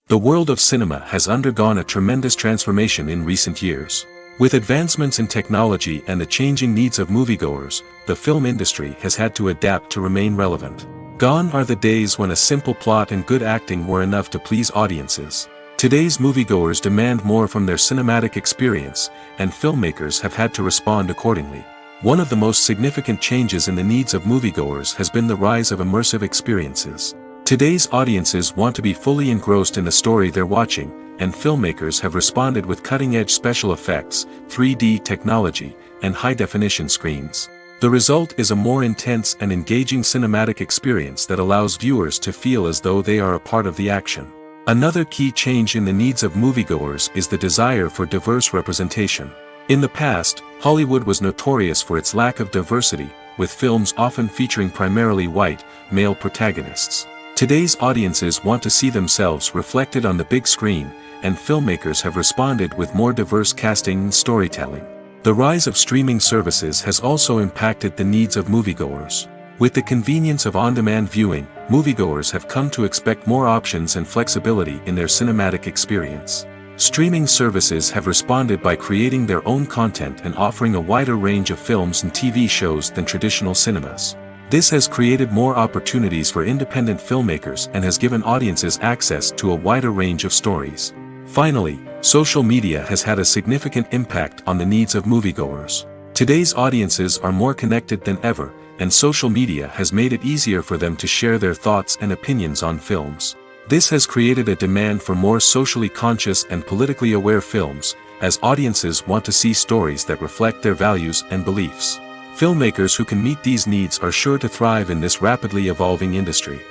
The world of cinema has undergone a tremendous transformation in recent years. With advancements in technology and the changing needs of moviegoers, the film industry has had to adapt to remain relevant. Gone are the days when a simple plot and good acting were enough to please audiences. Today's moviegoers demand more from their cinematic experience, and filmmakers have had to respond accordingly. One of the most significant changes in the needs of moviegoers has been the rise of immersive experiences. Today's audiences want to be fully engrossed in the story they're watching, and filmmakers have responded with cutting-edge special effects, 3D technology, and high-definition screens. The result is a more intense and engaging cinematic experience that allows viewers to feel as though they are a part of the action. Another key change in the needs of moviegoers is the desire for diverse representation. In the past, Hollywood was notorious for its lack of diversity, with films often featuring primarily white, male protagonists. Today's audiences want to see themselves reflected on the big screen, and filmmakers have responded with more diverse casting and storytelling. The rise of streaming services has also impacted the needs of moviegoers. With the convenience of on-demand viewing, moviegoers have come to expect more options and flexibility in their cinematic experience. Streaming services have responded by creating their own content and offering a wider range of films and TV shows than traditional cinemas. This has created more opportunities for independent filmmakers and has given audiences access to a wider range of stories. Finally, social media has had a significant impact on the needs of moviegoers. Today's audiences are more connected than ever, and social media has made it easier for them to share their thoughts and opinions on films. This has created a demand for more socially conscious and politically aware films, as audiences want to see stories that reflect their values and beliefs. Filmmakers who can meet these needs are sure to thrive in this rapidly evolving industry.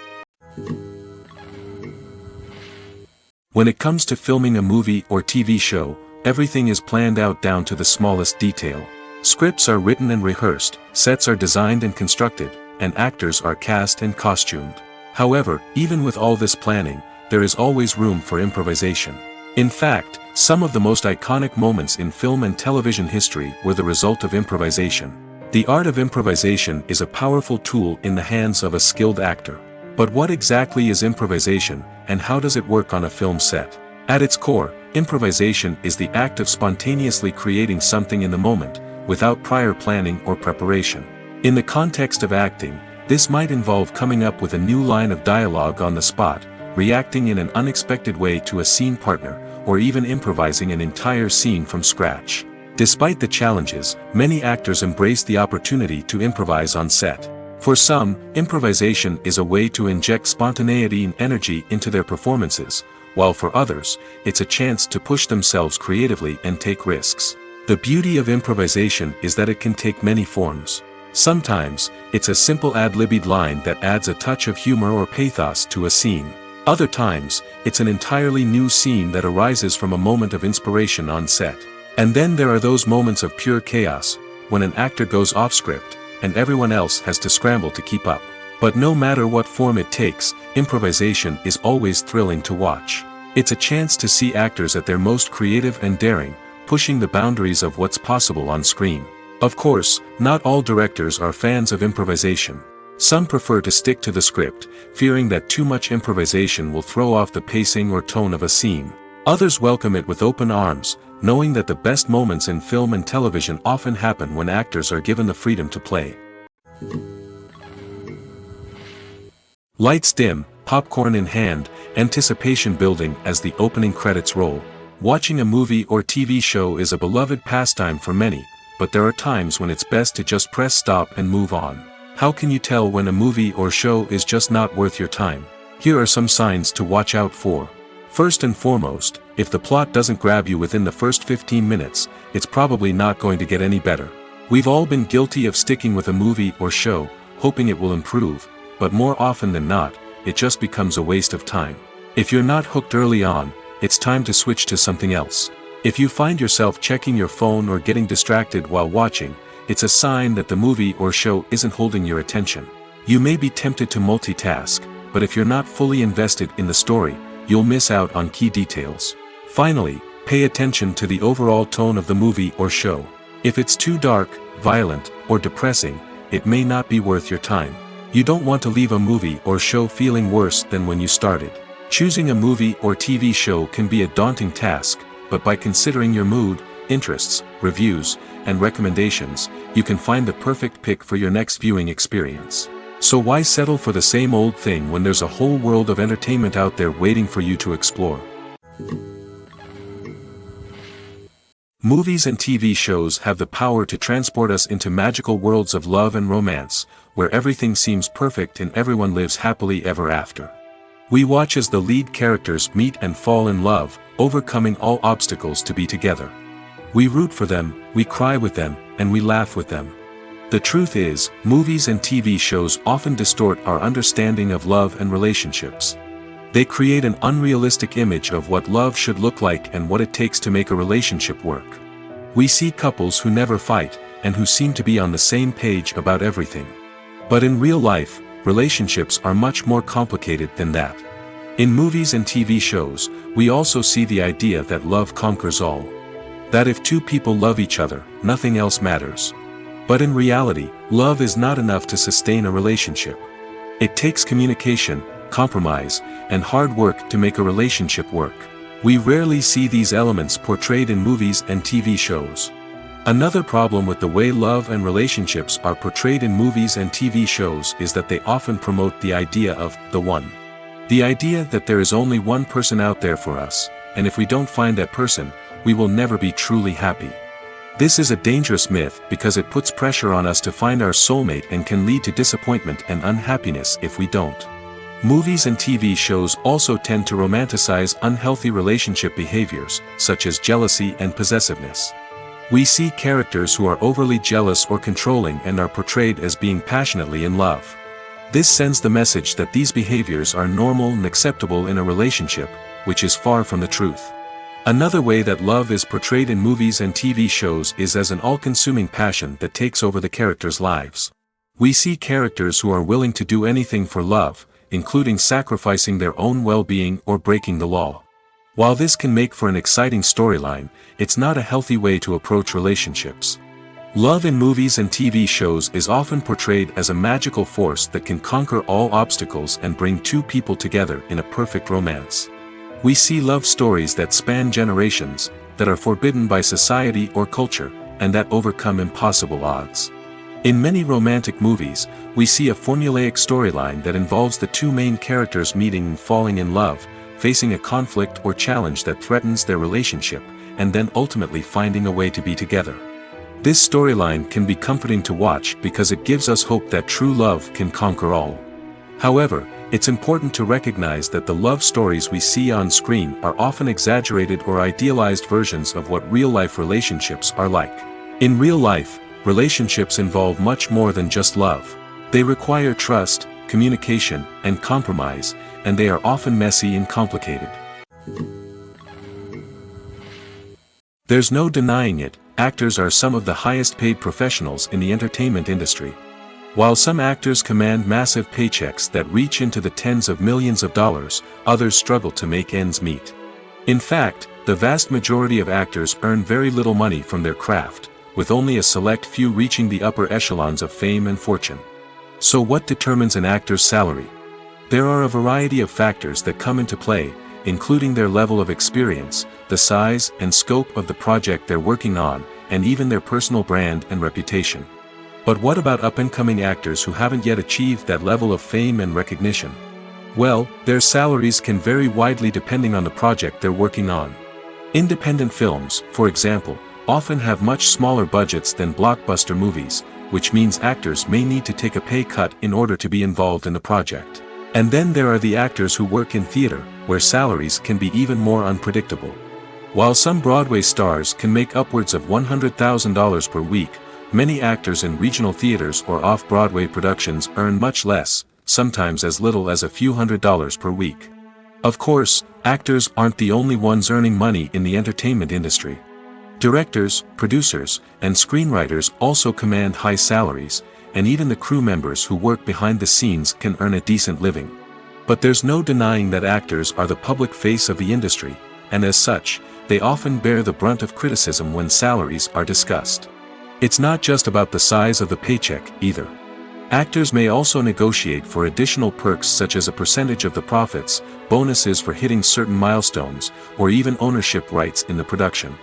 When it comes to filming a movie or TV show, everything is planned out down to the smallest detail. Scripts are written and rehearsed, sets are designed and constructed, and actors are cast and costumed. However, even with all this planning, there is always room for improvisation. In fact, some of the most iconic moments in film and television history were the result of improvisation. The art of improvisation is a powerful tool in the hands of a skilled actor. But what exactly is improvisation, and how does it work on a film set? At its core, improvisation is the act of spontaneously creating something in the moment, without prior planning or preparation. In the context of acting, this might involve coming up with a new line of dialogue on the spot, reacting in an unexpected way to a scene partner, or even improvising an entire scene from scratch. Despite the challenges, many actors embrace the opportunity to improvise on set. For some, improvisation is a way to inject spontaneity and energy into their performances, while for others, it's a chance to push themselves creatively and take risks. The beauty of improvisation is that it can take many forms. Sometimes, it's a simple ad-libbed line that adds a touch of humor or pathos to a scene. Other times, it's an entirely new scene that arises from a moment of inspiration on set. And then there are those moments of pure chaos, when an actor goes off script, and everyone else has to scramble to keep up. But no matter what form it takes, improvisation is always thrilling to watch. It's a chance to see actors at their most creative and daring, pushing the boundaries of what's possible on screen. Of course, not all directors are fans of improvisation. Some prefer to stick to the script, fearing that too much improvisation will throw off the pacing or tone of a scene. Others welcome it with open arms, knowing that the best moments in film and television often happen when actors are given the freedom to play. Lights dim, popcorn in hand, anticipation building as the opening credits roll. Watching a movie or TV show is a beloved pastime for many, but there are times when it's best to just press stop and move on. How can you tell when a movie or show is just not worth your time? Here are some signs to watch out for. First and foremost, if the plot doesn't grab you within the first 15 minutes, it's probably not going to get any better. We've all been guilty of sticking with a movie or show, hoping it will improve, but more often than not, it just becomes a waste of time. If you're not hooked early on, it's time to switch to something else. If you find yourself checking your phone or getting distracted while watching, it's a sign that the movie or show isn't holding your attention. You may be tempted to multitask, but if you're not fully invested in the story, you'll miss out on key details. Finally, pay attention to the overall tone of the movie or show. If it's too dark, violent, or depressing, it may not be worth your time. You don't want to leave a movie or show feeling worse than when you started. Choosing a movie or TV show can be a daunting task, but by considering your mood, interests, reviews, and recommendations, you can find the perfect pick for your next viewing experience. So why settle for the same old thing when there's a whole world of entertainment out there waiting for you to explore? Movies and TV shows have the power to transport us into magical worlds of love and romance, where everything seems perfect and everyone lives happily ever after. We watch as the lead characters meet and fall in love, overcoming all obstacles to be together. We root for them, we cry with them, and we laugh with them. The truth is, movies and TV shows often distort our understanding of love and relationships. They create an unrealistic image of what love should look like and what it takes to make a relationship work. We see couples who never fight, and who seem to be on the same page about everything. But in real life, relationships are much more complicated than that. In movies and TV shows, we also see the idea that love conquers all. That if two people love each other, nothing else matters. But in reality, love is not enough to sustain a relationship. It takes communication, compromise, and hard work to make a relationship work. We rarely see these elements portrayed in movies and TV shows. Another problem with the way love and relationships are portrayed in movies and TV shows is that they often promote the idea of the one. The idea that there is only one person out there for us, and if we don't find that person, we will never be truly happy. This is a dangerous myth because it puts pressure on us to find our soulmate and can lead to disappointment and unhappiness if we don't. Movies and TV shows also tend to romanticize unhealthy relationship behaviors, such as jealousy and possessiveness. We see characters who are overly jealous or controlling and are portrayed as being passionately in love. This sends the message that these behaviors are normal and acceptable in a relationship, which is far from the truth. Another way that love is portrayed in movies and TV shows is as an all-consuming passion that takes over the characters' lives. We see characters who are willing to do anything for love, including sacrificing their own well-being or breaking the law. While this can make for an exciting storyline, it's not a healthy way to approach relationships. Love in movies and TV shows is often portrayed as a magical force that can conquer all obstacles and bring two people together in a perfect romance. We see love stories that span generations, that are forbidden by society or culture, and that overcome impossible odds. In many romantic movies, we see a formulaic storyline that involves the two main characters meeting and falling in love, facing a conflict or challenge that threatens their relationship, and then ultimately finding a way to be together. This storyline can be comforting to watch because it gives us hope that true love can conquer all. However, it's important to recognize that the love stories we see on screen are often exaggerated or idealized versions of what real-life relationships are like. In real life, relationships involve much more than just love. They require trust, communication, and compromise, and they are often messy and complicated. There's no denying it, actors are some of the highest-paid professionals in the entertainment industry. While some actors command massive paychecks that reach into the tens of millions of dollars, others struggle to make ends meet. In fact, the vast majority of actors earn very little money from their craft, with only a select few reaching the upper echelons of fame and fortune. So what determines an actor's salary? There are a variety of factors that come into play, including their level of experience, the size and scope of the project they're working on, and even their personal brand and reputation. But what about up-and-coming actors who haven't yet achieved that level of fame and recognition? Well, their salaries can vary widely depending on the project they're working on. Independent films, for example, often have much smaller budgets than blockbuster movies, which means actors may need to take a pay cut in order to be involved in the project. And then there are the actors who work in theater, where salaries can be even more unpredictable. While some Broadway stars can make upwards of $100,000 per week, many actors in regional theaters or off-Broadway productions earn much less, sometimes as little as a few $100s per week. Of course, actors aren't the only ones earning money in the entertainment industry. Directors, producers, and screenwriters also command high salaries, and even the crew members who work behind the scenes can earn a decent living. But there's no denying that actors are the public face of the industry, and as such, they often bear the brunt of criticism when salaries are discussed. It's not just about the size of the paycheck, either. Actors may also negotiate for additional perks such as a percentage of the profits, bonuses for hitting certain milestones, or even ownership rights in the production.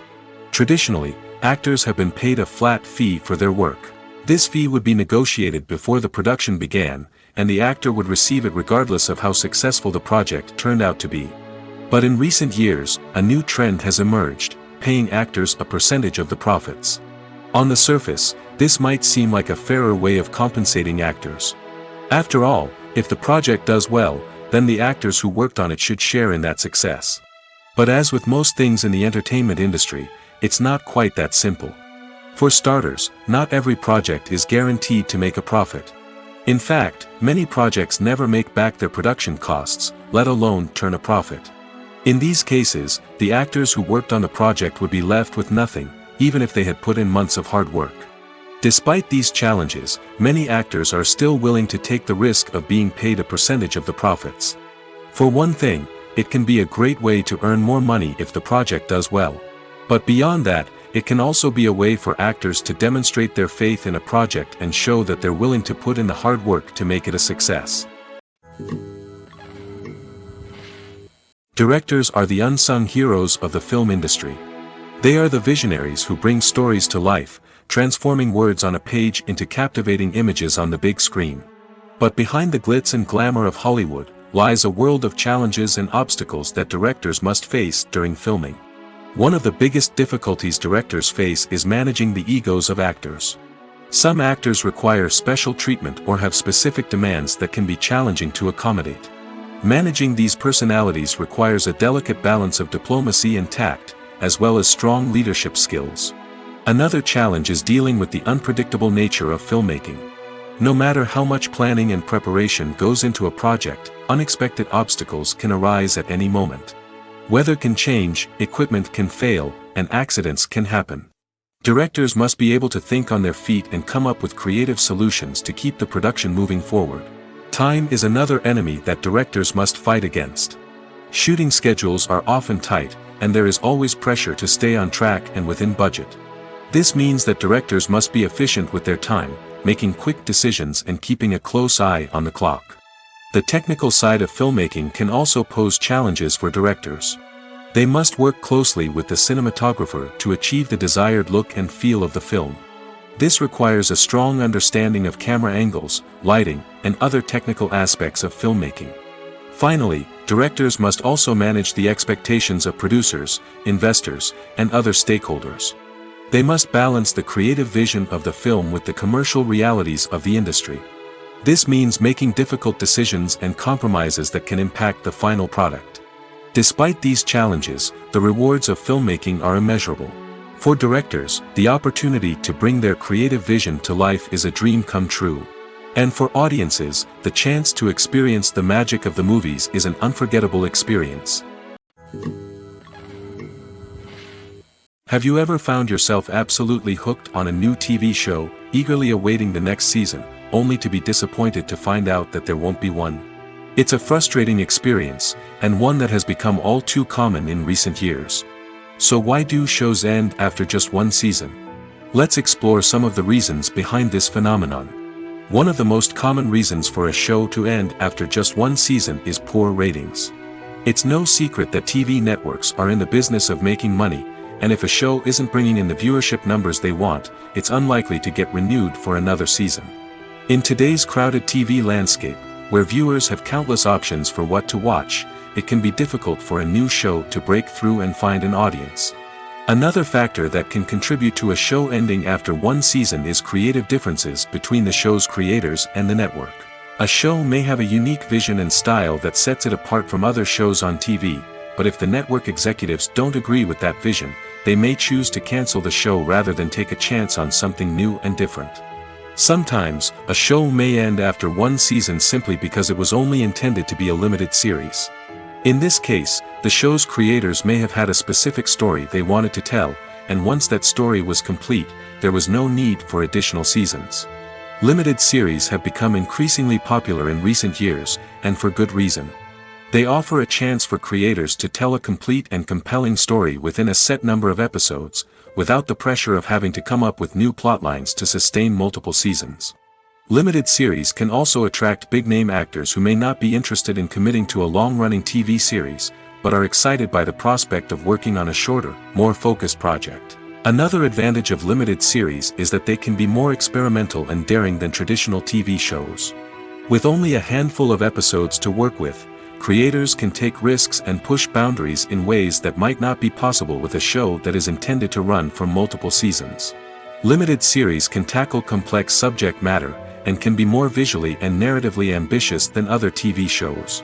Traditionally, actors have been paid a flat fee for their work. This fee would be negotiated before the production began, and the actor would receive it regardless of how successful the project turned out to be. But in recent years, a new trend has emerged, paying actors a percentage of the profits. On the surface, this might seem like a fairer way of compensating actors. After all, if the project does well, then the actors who worked on it should share in that success. But as with most things in the entertainment industry, it's not quite that simple. For starters, not every project is guaranteed to make a profit. In fact, many projects never make back their production costs, let alone turn a profit. In these cases, the actors who worked on the project would be left with nothing, even if they had put in months of hard work. Despite these challenges, many actors are still willing to take the risk of being paid a percentage of the profits. For one thing, it can be a great way to earn more money if the project does well. But beyond that, it can also be a way for actors to demonstrate their faith in a project and show that they're willing to put in the hard work to make it a success. Directors are the unsung heroes of the film industry. They are the visionaries who bring stories to life, transforming words on a page into captivating images on the big screen. But behind the glitz and glamour of Hollywood lies a world of challenges and obstacles that directors must face during filming. One of the biggest difficulties directors face is managing the egos of actors. Some actors require special treatment or have specific demands that can be challenging to accommodate. Managing these personalities requires a delicate balance of diplomacy and tact, as well as strong leadership skills. Another challenge is dealing with the unpredictable nature of filmmaking. No matter how much planning and preparation goes into a project, unexpected obstacles can arise at any moment. Weather can change, equipment can fail, and accidents can happen. Directors must be able to think on their feet and come up with creative solutions to keep the production moving forward. Time is another enemy that directors must fight against. Shooting schedules are often tight, and there is always pressure to stay on track and within budget. This means that directors must be efficient with their time, making quick decisions and keeping a close eye on the clock. The technical side of filmmaking can also pose challenges for directors. They must work closely with the cinematographer to achieve the desired look and feel of the film. This requires a strong understanding of camera angles, lighting, and other technical aspects of filmmaking. Finally, directors must also manage the expectations of producers, investors, and other stakeholders. They must balance the creative vision of the film with the commercial realities of the industry. This means making difficult decisions and compromises that can impact the final product. Despite these challenges, the rewards of filmmaking are immeasurable. For directors, the opportunity to bring their creative vision to life is a dream come true. And for audiences, the chance to experience the magic of the movies is an unforgettable experience. Have you ever found yourself absolutely hooked on a new TV show, eagerly awaiting the next season, only to be disappointed to find out that there won't be one? It's a frustrating experience, and one that has become all too common in recent years. So why do shows end after just one season? Let's explore some of the reasons behind this phenomenon. One of the most common reasons for a show to end after just one season is poor ratings. It's no secret that TV networks are in the business of making money, and if a show isn't bringing in the viewership numbers they want, it's unlikely to get renewed for another season. In today's crowded TV landscape, where viewers have countless options for what to watch, it can be difficult for a new show to break through and find an audience. Another factor that can contribute to a show ending after one season is creative differences between the show's creators and the network. A show may have a unique vision and style that sets it apart from other shows on TV, but if the network executives don't agree with that vision, they may choose to cancel the show rather than take a chance on something new and different. Sometimes, a show may end after one season simply because it was only intended to be a limited series. In this case, the show's creators may have had a specific story they wanted to tell, and once that story was complete, there was no need for additional seasons. Limited series have become increasingly popular in recent years, and for good reason. They offer a chance for creators to tell a complete and compelling story within a set number of episodes, without the pressure of having to come up with new plotlines to sustain multiple seasons. Limited series can also attract big-name actors who may not be interested in committing to a long-running TV series, but are excited by the prospect of working on a shorter, more focused project. Another advantage of limited series is that they can be more experimental and daring than traditional TV shows. With only a handful of episodes to work with, creators can take risks and push boundaries in ways that might not be possible with a show that is intended to run for multiple seasons. Limited series can tackle complex subject matter, and can be more visually and narratively ambitious than other TV shows.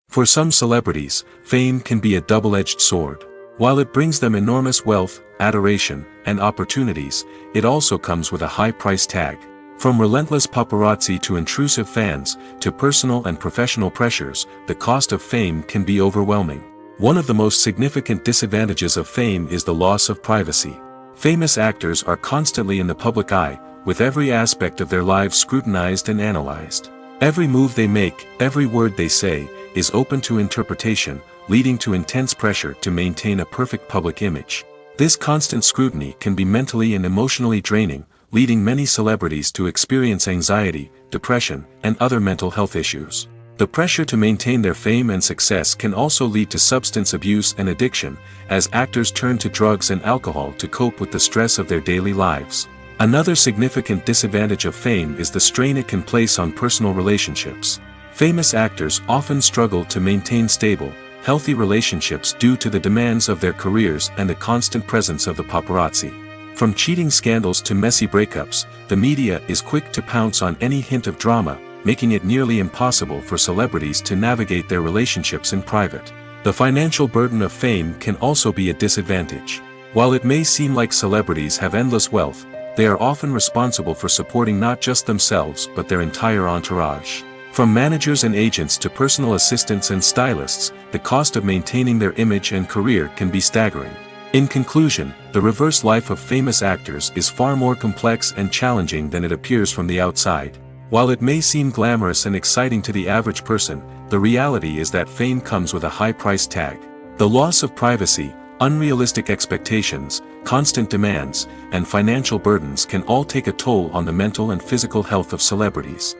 For some celebrities, fame can be a double-edged sword. While it brings them enormous wealth, adoration, and opportunities, it also comes with a high price tag. From relentless paparazzi to intrusive fans, to personal and professional pressures, the cost of fame can be overwhelming. One of the most significant disadvantages of fame is the loss of privacy. Famous actors are constantly in the public eye, with every aspect of their lives scrutinized and analyzed. Every move they make, every word they say, is open to interpretation, leading to intense pressure to maintain a perfect public image. This constant scrutiny can be mentally and emotionally draining, leading many celebrities to experience anxiety, depression, and other mental health issues. The pressure to maintain their fame and success can also lead to substance abuse and addiction, as actors turn to drugs and alcohol to cope with the stress of their daily lives. Another significant disadvantage of fame is the strain it can place on personal relationships. Famous actors often struggle to maintain stable, healthy relationships due to the demands of their careers and the constant presence of the paparazzi. From cheating scandals to messy breakups, the media is quick to pounce on any hint of drama, making it nearly impossible for celebrities to navigate their relationships in private. The financial burden of fame can also be a disadvantage. While it may seem like celebrities have endless wealth, they are often responsible for supporting not just themselves but their entire entourage. From managers and agents to personal assistants and stylists, the cost of maintaining their image and career can be staggering. In conclusion, the reverse life of famous actors is far more complex and challenging than it appears from the outside. While it may seem glamorous and exciting to the average person, the reality is that fame comes with a high price tag. The loss of privacy, unrealistic expectations, constant demands, and financial burdens can all take a toll on the mental and physical health of celebrities.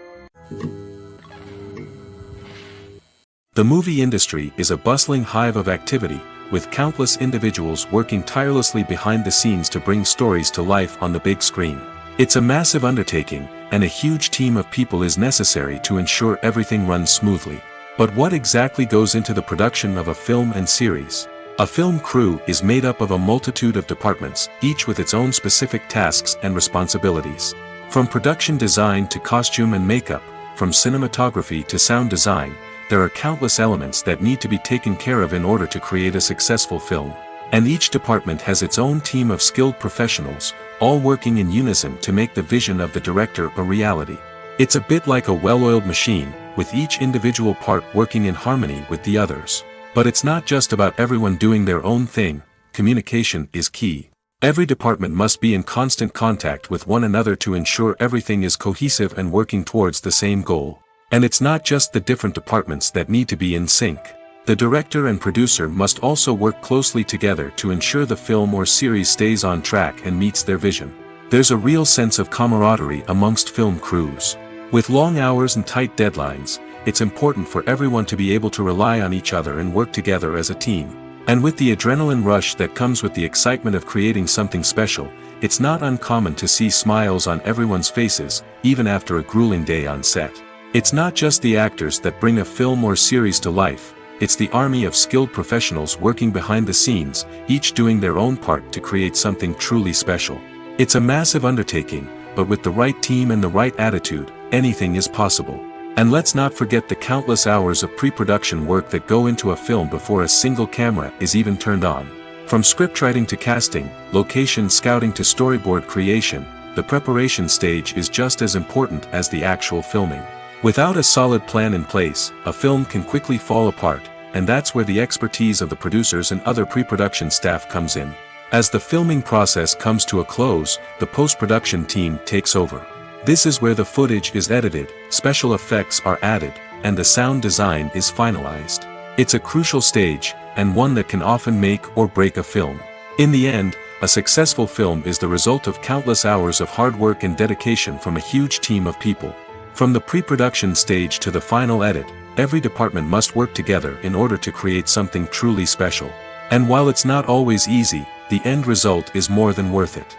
The movie industry is a bustling hive of activity, with countless individuals working tirelessly behind the scenes to bring stories to life on the big screen. It's a massive undertaking, and a huge team of people is necessary to ensure everything runs smoothly. But what exactly goes into the production of a film and series? A film crew is made up of a multitude of departments, each with its own specific tasks and responsibilities. From production design to costume and makeup, from cinematography to sound design, there are countless elements that need to be taken care of in order to create a successful film. And each department has its own team of skilled professionals, all working in unison to make the vision of the director a reality. It's a bit like a well-oiled machine, with each individual part working in harmony with the others. But it's not just about everyone doing their own thing. Communication is key. Every department must be in constant contact with one another to ensure everything is cohesive and working towards the same goal. And it's not just the different departments that need to be in sync. The director and producer must also work closely together to ensure the film or series stays on track and meets their vision. There's a real sense of camaraderie amongst film crews. With long hours and tight deadlines, it's important for everyone to be able to rely on each other and work together as a team. And with the adrenaline rush that comes with the excitement of creating something special, it's not uncommon to see smiles on everyone's faces, even after a grueling day on set. It's not just the actors that bring a film or series to life, it's the army of skilled professionals working behind the scenes, each doing their own part to create something truly special. It's a massive undertaking, but with the right team and the right attitude, anything is possible. And let's not forget the countless hours of pre-production work that go into a film before a single camera is even turned on. From scriptwriting to casting, location scouting to storyboard creation, the preparation stage is just as important as the actual filming. Without a solid plan in place, a film can quickly fall apart, and that's where the expertise of the producers and other pre-production staff comes in. As the filming process comes to a close, the post-production team takes over. This is where the footage is edited, special effects are added, and the sound design is finalized. It's a crucial stage, and one that can often make or break a film. In the end, a successful film is the result of countless hours of hard work and dedication from a huge team of people. From the pre-production stage to the final edit, every department must work together in order to create something truly special. And while it's not always easy, the end result is more than worth it.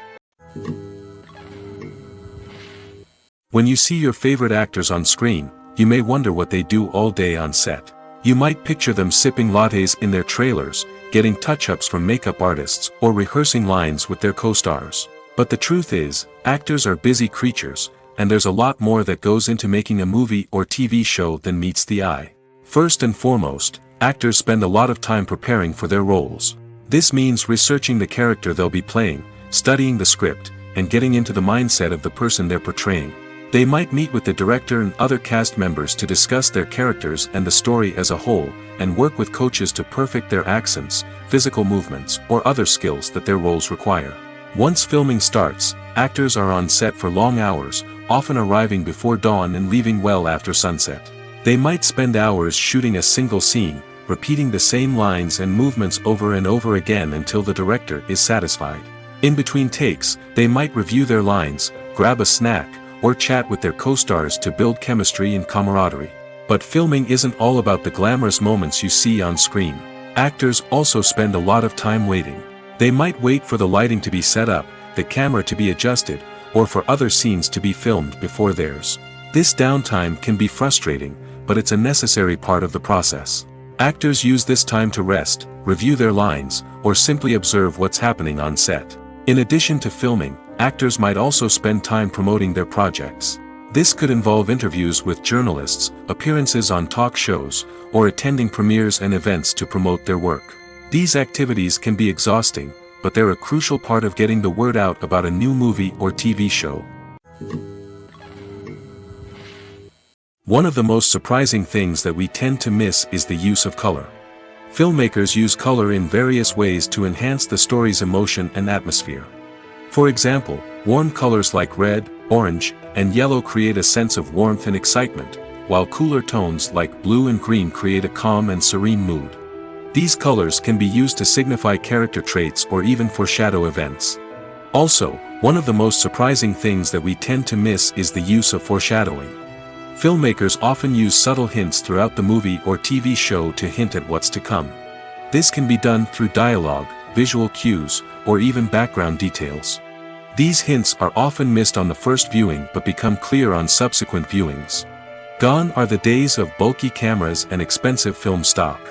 When you see your favorite actors on screen, you may wonder what they do all day on set. You might picture them sipping lattes in their trailers, getting touch-ups from makeup artists, or rehearsing lines with their co-stars. But the truth is, actors are busy creatures, and there's a lot more that goes into making a movie or TV show than meets the eye. First and foremost, actors spend a lot of time preparing for their roles. This means researching the character they'll be playing, studying the script, and getting into the mindset of the person they're portraying. They might meet with the director and other cast members to discuss their characters and the story as a whole, and work with coaches to perfect their accents, physical movements, or other skills that their roles require. Once filming starts, actors are on set for long hours, often arriving before dawn and leaving well after sunset. They might spend hours shooting a single scene, repeating the same lines and movements over and over again until the director is satisfied. In between takes, they might review their lines, grab a snack, or chat with their co-stars to build chemistry and camaraderie. But filming isn't all about the glamorous moments you see on screen. Actors also spend a lot of time waiting. They might wait for the lighting to be set up, the camera to be adjusted, or for other scenes to be filmed before theirs. This downtime can be frustrating, but it's a necessary part of the process. Actors use this time to rest, review their lines, or simply observe what's happening on set. In addition to filming, actors might also spend time promoting their projects. This could involve interviews with journalists, appearances on talk shows, or attending premieres and events to promote their work. These activities can be exhausting, but they're a crucial part of getting the word out about a new movie or TV show. One of the most surprising things that we tend to miss is the use of color. Filmmakers use color in various ways to enhance the story's emotion and atmosphere. For example, warm colors like red, orange, and yellow create a sense of warmth and excitement, while cooler tones like blue and green create a calm and serene mood. These colors can be used to signify character traits or even foreshadow events. Also, one of the most surprising things that we tend to miss is the use of foreshadowing. Filmmakers often use subtle hints throughout the movie or TV show to hint at what's to come. This can be done through dialogue, visual cues, or even background details. These hints are often missed on the first viewing but become clear on subsequent viewings. Gone are the days of bulky cameras and expensive film stock.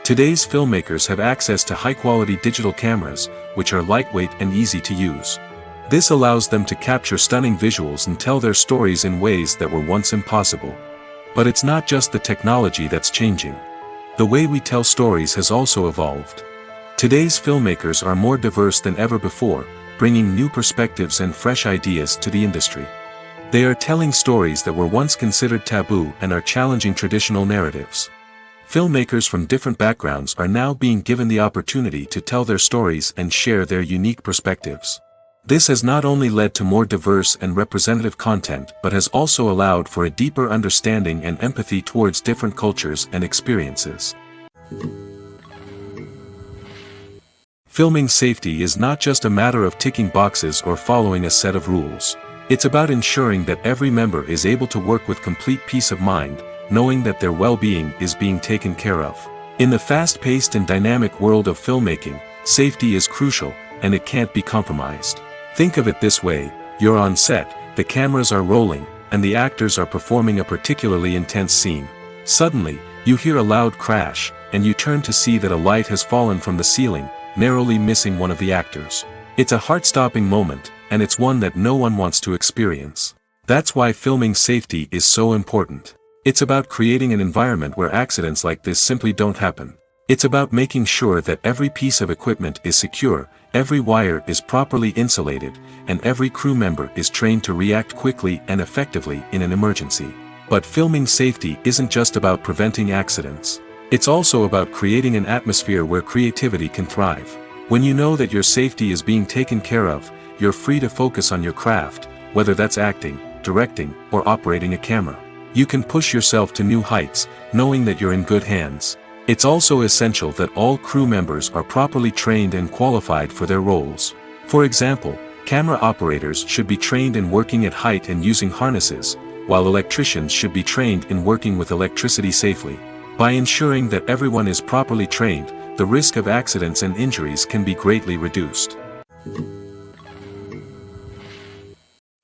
Today's filmmakers have access to high-quality digital cameras, which are lightweight and easy to use. This allows them to capture stunning visuals and tell their stories in ways that were once impossible. But it's not just the technology that's changing. The way we tell stories has also evolved. Today's filmmakers are more diverse than ever before, bringing new perspectives and fresh ideas to the industry. They are telling stories that were once considered taboo and are challenging traditional narratives. Filmmakers from different backgrounds are now being given the opportunity to tell their stories and share their unique perspectives. This has not only led to more diverse and representative content but has also allowed for a deeper understanding and empathy towards different cultures and experiences. Filming safety is not just a matter of ticking boxes or following a set of rules. It's about ensuring that every member is able to work with complete peace of mind, knowing that their well-being is being taken care of. In the fast-paced and dynamic world of filmmaking, safety is crucial, and it can't be compromised. Think of it this way: you're on set, the cameras are rolling, and the actors are performing a particularly intense scene. Suddenly, you hear a loud crash, and you turn to see that a light has fallen from the ceiling, narrowly missing one of the actors. It's a heart-stopping moment, and it's one that no one wants to experience. That's why filming safety is so important. It's about creating an environment where accidents like this simply don't happen. It's about making sure that every piece of equipment is secure, every wire is properly insulated, and every crew member is trained to react quickly and effectively in an emergency. But filming safety isn't just about preventing accidents. It's also about creating an atmosphere where creativity can thrive. When you know that your safety is being taken care of, you're free to focus on your craft, whether that's acting, directing, or operating a camera. You can push yourself to new heights, knowing that you're in good hands. It's also essential that all crew members are properly trained and qualified for their roles. For example, camera operators should be trained in working at height and using harnesses, while electricians should be trained in working with electricity safely. By ensuring that everyone is properly trained, the risk of accidents and injuries can be greatly reduced.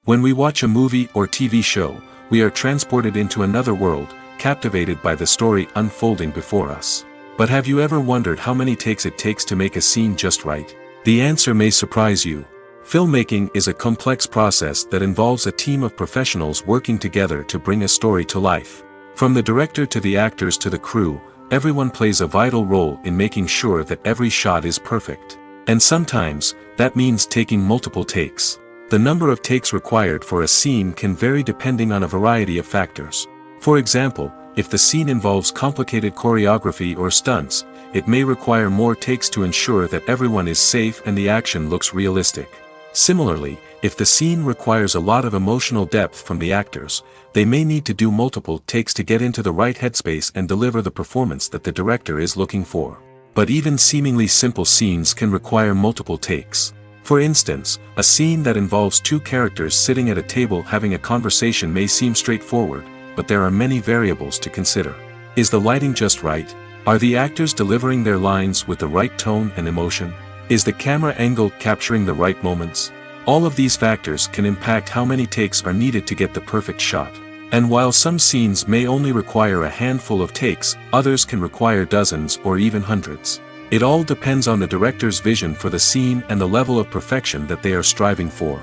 When we watch a movie or TV show, we are transported into another world, captivated by the story unfolding before us. But have you ever wondered how many takes it takes to make a scene just right? The answer may surprise you. Filmmaking is a complex process that involves a team of professionals working together to bring a story to life. From the director to the actors to the crew, Everyone plays a vital role in making sure that every shot is perfect. And sometimes, that means taking multiple takes. The number of takes required for a scene can vary depending on a variety of factors. For example, if the scene involves complicated choreography or stunts, it may require more takes to ensure that everyone is safe and the action looks realistic. Similarly, if the scene requires a lot of emotional depth from the actors, they may need to do multiple takes to get into the right headspace and deliver the performance that the director is looking for. But even seemingly simple scenes can require multiple takes. For instance, a scene that involves two characters sitting at a table having a conversation may seem straightforward, but there are many variables to consider. Is the lighting just right? Are the actors delivering their lines with the right tone and emotion? Is the camera angle capturing the right moments? All of these factors can impact how many takes are needed to get the perfect shot. And while some scenes may only require a handful of takes, others can require dozens or even hundreds. It all depends on the director's vision for the scene and the level of perfection that they are striving for.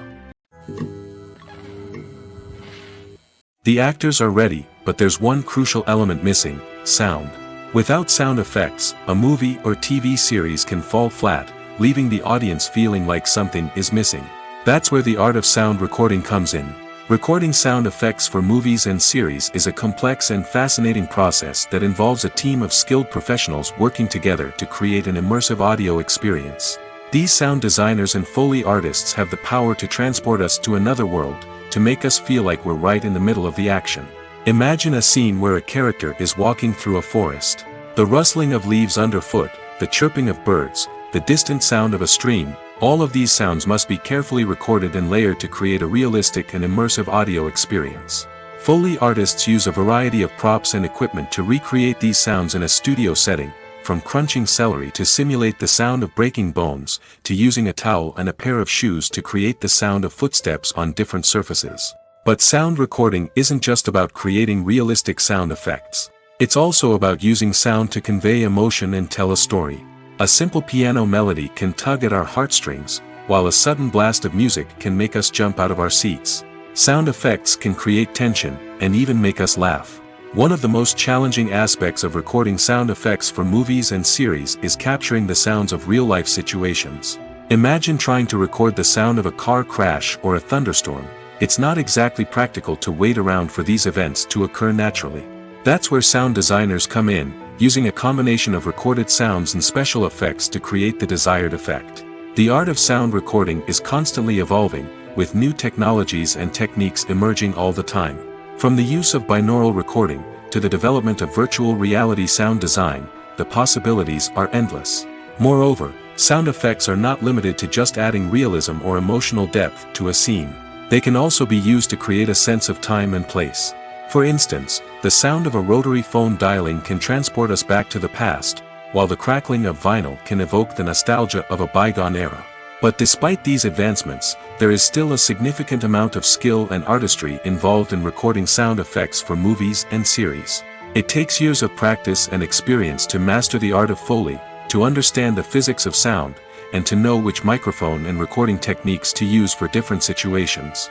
The actors are ready, but there's one crucial element missing: sound. Without sound effects, a movie or TV series can fall flat, leaving the audience feeling like something is missing. That's where the art of sound recording comes in. Recording sound effects for movies and series is a complex and fascinating process that involves a team of skilled professionals working together to create an immersive audio experience. These sound designers and Foley artists have the power to transport us to another world, to make us feel like we're right in the middle of the action. Imagine a scene where a character is walking through a forest. The rustling of leaves underfoot, the chirping of birds, the distant sound of a stream, all of these sounds must be carefully recorded and layered to create a realistic and immersive audio experience. Foley artists use a variety of props and equipment to recreate these sounds in a studio setting, from crunching celery to simulate the sound of breaking bones, to using a towel and a pair of shoes to create the sound of footsteps on different surfaces. But sound recording isn't just about creating realistic sound effects. It's also about using sound to convey emotion and tell a story. A simple piano melody can tug at our heartstrings, while a sudden blast of music can make us jump out of our seats. Sound effects can create tension, and even make us laugh. One of the most challenging aspects of recording sound effects for movies and series is capturing the sounds of real-life situations. Imagine trying to record the sound of a car crash or a thunderstorm. It's not exactly practical to wait around for these events to occur naturally. That's where sound designers come in, using a combination of recorded sounds and special effects to create the desired effect. The art of sound recording is constantly evolving, with new technologies and techniques emerging all the time. From the use of binaural recording, to the development of virtual reality sound design, the possibilities are endless. Moreover, sound effects are not limited to just adding realism or emotional depth to a scene. They can also be used to create a sense of time and place. For instance, the sound of a rotary phone dialing can transport us back to the past, while the crackling of vinyl can evoke the nostalgia of a bygone era. But despite these advancements, there is still a significant amount of skill and artistry involved in recording sound effects for movies and series. It takes years of practice and experience to master the art of Foley, to understand the physics of sound, and to know which microphone and recording techniques to use for different situations.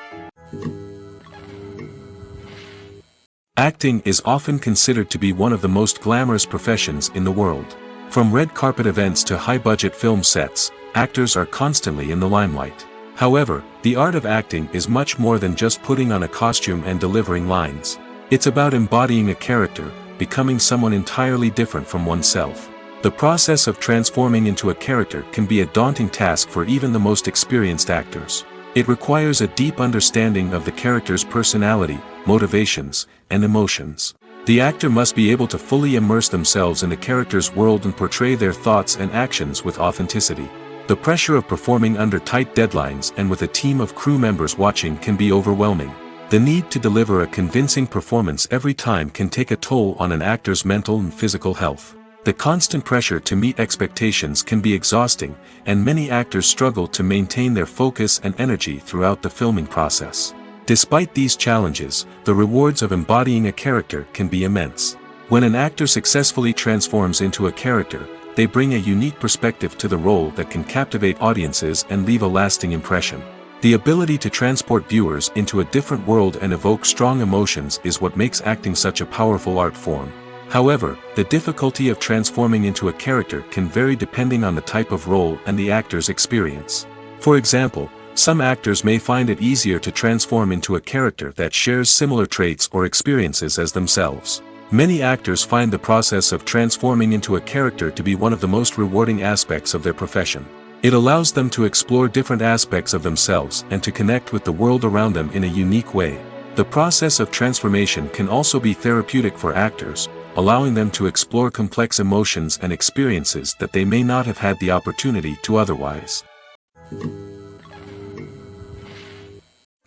Acting is often considered to be one of the most glamorous professions in the world. From red carpet events to high-budget film sets, actors are constantly in the limelight. However, the art of acting is much more than just putting on a costume and delivering lines. It's about embodying a character, becoming someone entirely different from oneself. The process of transforming into a character can be a daunting task for even the most experienced actors. It requires a deep understanding of the character's personality, motivations, and emotions. The actor must be able to fully immerse themselves in the character's world and portray their thoughts and actions with authenticity. The pressure of performing under tight deadlines and with a team of crew members watching can be overwhelming. The need to deliver a convincing performance every time can take a toll on an actor's mental and physical health. The constant pressure to meet expectations can be exhausting, and many actors struggle to maintain their focus and energy throughout the filming process. Despite these challenges, the rewards of embodying a character can be immense. When an actor successfully transforms into a character, they bring a unique perspective to the role that can captivate audiences and leave a lasting impression. The ability to transport viewers into a different world and evoke strong emotions is what makes acting such a powerful art form. However, the difficulty of transforming into a character can vary depending on the type of role and the actor's experience. For example, some actors may find it easier to transform into a character that shares similar traits or experiences as themselves. Many actors find the process of transforming into a character to be one of the most rewarding aspects of their profession. It allows them to explore different aspects of themselves and to connect with the world around them in a unique way. The process of transformation can also be therapeutic for actors, allowing them to explore complex emotions and experiences that they may not have had the opportunity to otherwise.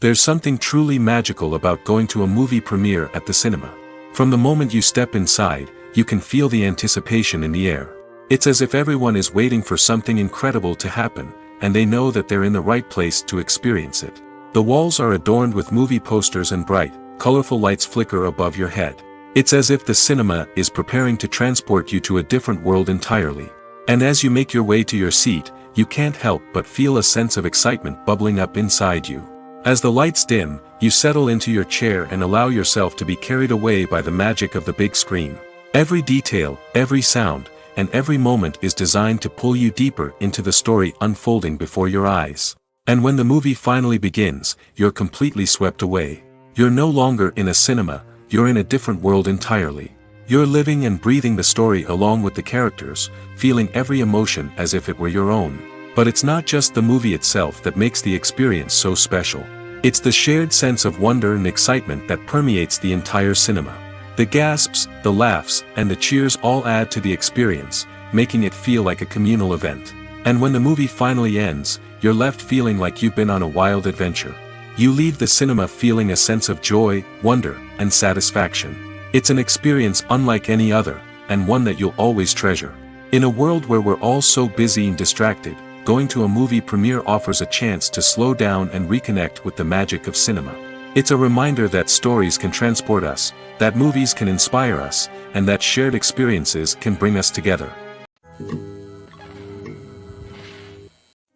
There's something truly magical about going to a movie premiere at the cinema. From the moment you step inside, you can feel the anticipation in the air. It's as if everyone is waiting for something incredible to happen, and they know that they're in the right place to experience it. The walls are adorned with movie posters and bright, colorful lights flicker above your head. It's as if the cinema is preparing to transport you to a different world entirely. And as you make your way to your seat, you can't help but feel a sense of excitement bubbling up inside you. As the lights dim, you settle into your chair and allow yourself to be carried away by the magic of the big screen. Every detail, every sound, and every moment is designed to pull you deeper into the story unfolding before your eyes. And when the movie finally begins, you're completely swept away. You're no longer in a cinema, you're in a different world entirely. You're living and breathing the story along with the characters, feeling every emotion as if it were your own. But it's not just the movie itself that makes the experience so special. It's the shared sense of wonder and excitement that permeates the entire cinema. The gasps, the laughs, and the cheers all add to the experience, making it feel like a communal event. And when the movie finally ends, you're left feeling like you've been on a wild adventure. You leave the cinema feeling a sense of joy, wonder, and satisfaction. It's an experience unlike any other, and one that you'll always treasure. In a world where we're all so busy and distracted, going to a movie premiere offers a chance to slow down and reconnect with the magic of cinema. It's a reminder that stories can transport us, that movies can inspire us, and that shared experiences can bring us together.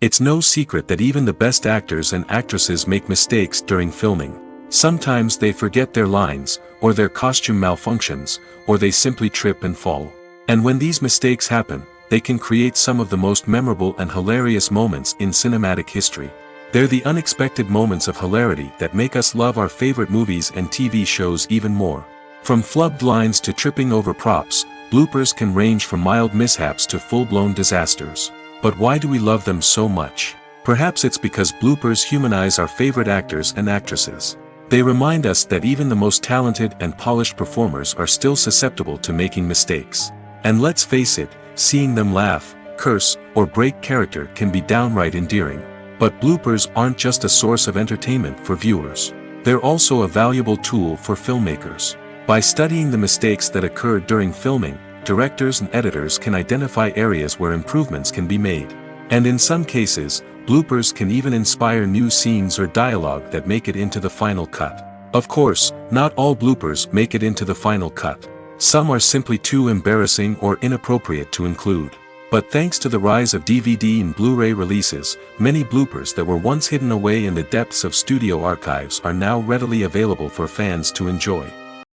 It's no secret that even the best actors and actresses make mistakes during filming. Sometimes they forget their lines, or their costume malfunctions, or they simply trip and fall. And when these mistakes happen, they can create some of the most memorable and hilarious moments in cinematic history. They're the unexpected moments of hilarity that make us love our favorite movies and TV shows even more. From flubbed lines to tripping over props, bloopers can range from mild mishaps to full-blown disasters. But why do we love them so much? Perhaps it's because bloopers humanize our favorite actors and actresses. They remind us that even the most talented and polished performers are still susceptible to making mistakes. And let's face it, seeing them laugh, curse, or break character can be downright endearing. But bloopers aren't just a source of entertainment for viewers. They're also a valuable tool for filmmakers. By studying the mistakes that occurred during filming, directors and editors can identify areas where improvements can be made. And in some cases, bloopers can even inspire new scenes or dialogue that make it into the final cut. Of course, not all bloopers make it into the final cut. Some are simply too embarrassing or inappropriate to include. But thanks to the rise of DVD and Blu-ray releases, many bloopers that were once hidden away in the depths of studio archives are now readily available for fans to enjoy.